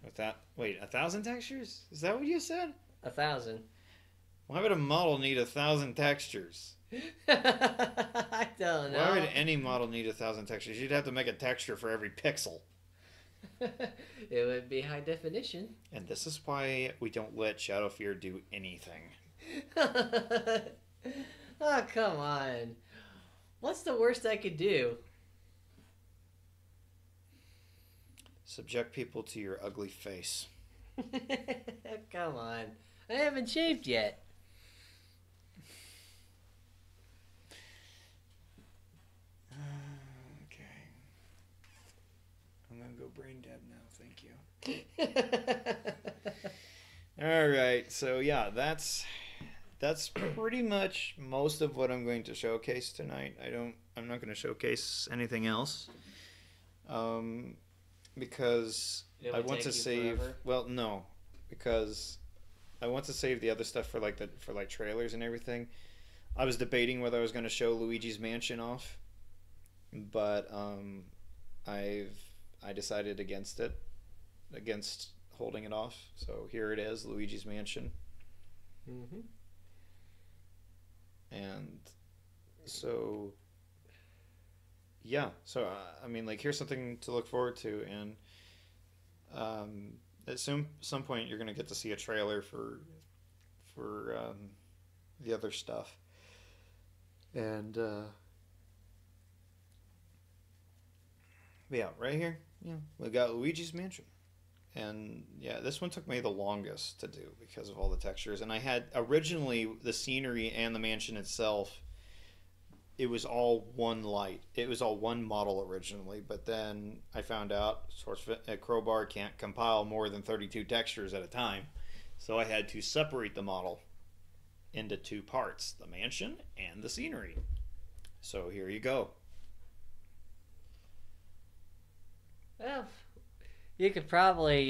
With that, wait, 1,000 textures? Is that what you said? 1,000. Why would a model need 1,000 textures? I don't know. Why would any model need 1,000 textures? You'd have to make a texture for every pixel. It would be high definition. And this is why we don't let Shadow Fear do anything. Oh, come on. What's the worst I could do? Subject people to your ugly face. Come on. I haven't shaved yet. Okay. I'm going to go brain dead now. Thank you. All right. So, yeah, that's pretty much most of what I'm going to showcase tonight. I'm not going to showcase anything else. Because I want to save forever? Well, no, because I want to save the other stuff for like trailers and everything. I was debating whether I was going to show Luigi's Mansion off, but I decided against holding it off. So here it is, Luigi's Mansion. Mm-hmm. And so, yeah. So I mean, like, here's something to look forward to, and at some point you're gonna get to see a trailer for the other stuff, and yeah, right here, yeah, we got Luigi's Mansion. And yeah, this one took me the longest to do because of all the textures. And I had originally the scenery and the mansion itself, it was all one light. It was all one model originally, but then I found out Crowbar can't compile more than 32 textures at a time. So I had to separate the model into two parts, the mansion and the scenery. So here you go. Well, you could probably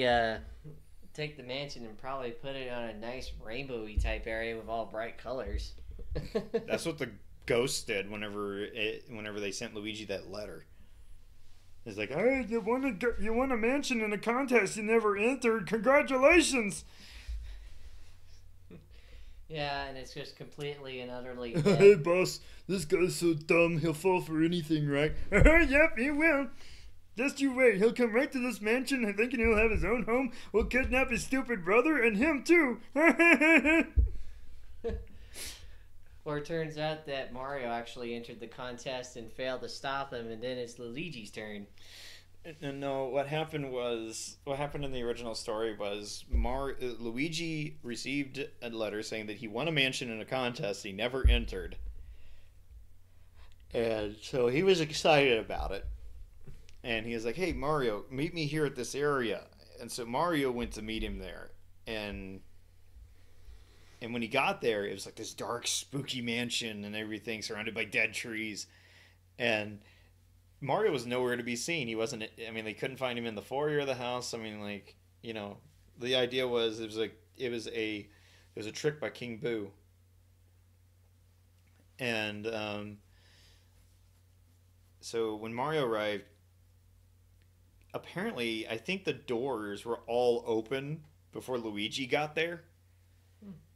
take the mansion and probably put it on a nice rainbowy type area with all bright colors. That's what the ghosts did whenever they sent Luigi that letter. It's like, hey, you won a mansion in a contest you never entered. Congratulations! Yeah, and it's just completely and utterly Hey, boss, this guy's so dumb he'll fall for anything, right? Yep, he will. Just you wait. He'll come right to this mansion and thinking he'll have his own home. We'll kidnap his stupid brother and him too. Or it turns out that Mario actually entered the contest and failed to stop him, and then it's Luigi's turn. No, what happened in the original story was Luigi received a letter saying that he won a mansion in a contest he never entered. And so he was excited about it. And he was like, hey, Mario, meet me here at this area. And so Mario went to meet him there. And when he got there, it was like this dark, spooky mansion and everything surrounded by dead trees. And Mario was nowhere to be seen. He wasn't, I mean, they couldn't find him in the foyer of the house. I mean, like, you know, the idea was it was a trick by King Boo. And so when Mario arrived, apparently, I think the doors were all open before Luigi got there,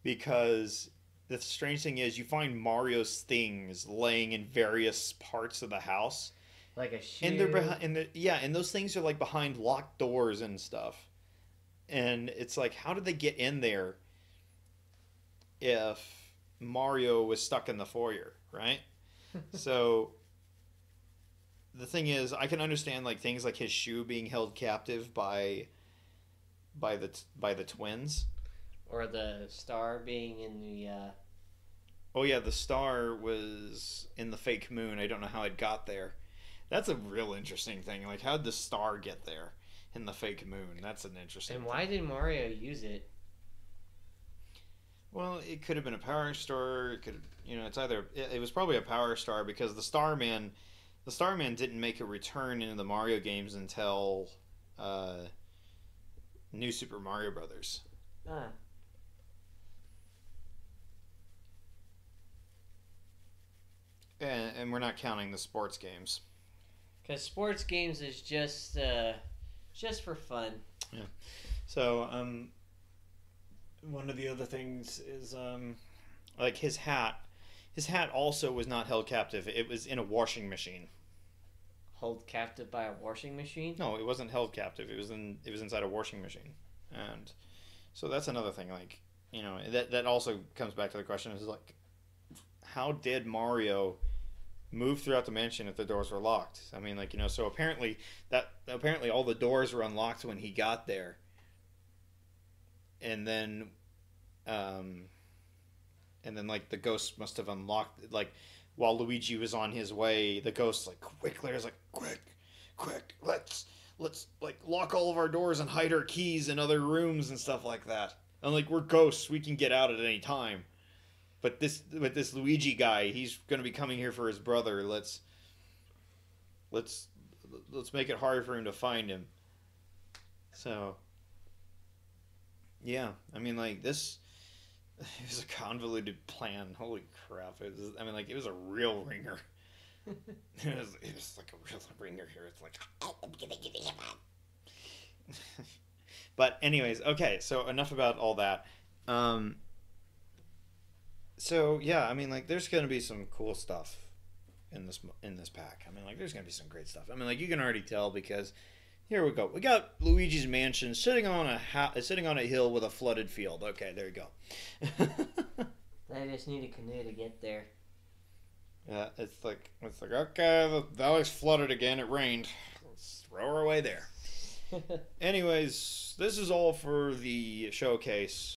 because the strange thing is you find Mario's things laying in various parts of the house. Like a shoe. And they're behind, and those things are like behind locked doors and stuff. And it's like, how did they get in there if Mario was stuck in the foyer, right? So the thing is, I can understand like things like his shoe being held captive by the twins. Or the star being in the. Oh yeah, the star was in the fake moon. I don't know how it got there. That's a real interesting thing. Like, how did the star get there in the fake moon? That's an interesting. And why did Mario use it? Well, it could have been a power star. It could, it's either. It was probably a power star because the Starman didn't make a return into the Mario games until New Super Mario Brothers. Ah. And we're not counting the sports games. Because sports games is just for fun. Yeah. So, one of the other things is, like his hat. His hat also was not held captive. It was in a washing machine. Held captive by a washing machine? No, it wasn't held captive. It was inside a washing machine. And so that's another thing. Like, that also comes back to the question is like, how did Mario move throughout the mansion if the doors were locked? I mean, like, so apparently all the doors were unlocked when he got there. And then like the ghost must have unlocked, like, while Luigi was on his way, the ghost like quickly was like, quick, let's like lock all of our doors and hide our keys in other rooms and stuff like that. And like, we're ghosts, we can get out at any time. But this Luigi guy, he's going to be coming here for his brother. Let's make it hard for him to find him. So, yeah, I mean, like, this it was a convoluted plan. Holy crap! It was a real ringer. it was like a real ringer here. It's like, but anyways, okay. So enough about all that. So yeah, I mean, like, there's gonna be some cool stuff in this pack. I mean, like, there's gonna be some great stuff. I mean, like, you can already tell because here we go. We got Luigi's mansion sitting on a hill with a flooded field. Okay, there you go. I just need a canoe to get there. Yeah, it's like okay, the valley's flooded again. It rained. Let's row our way there. Anyways, this is all for the showcase.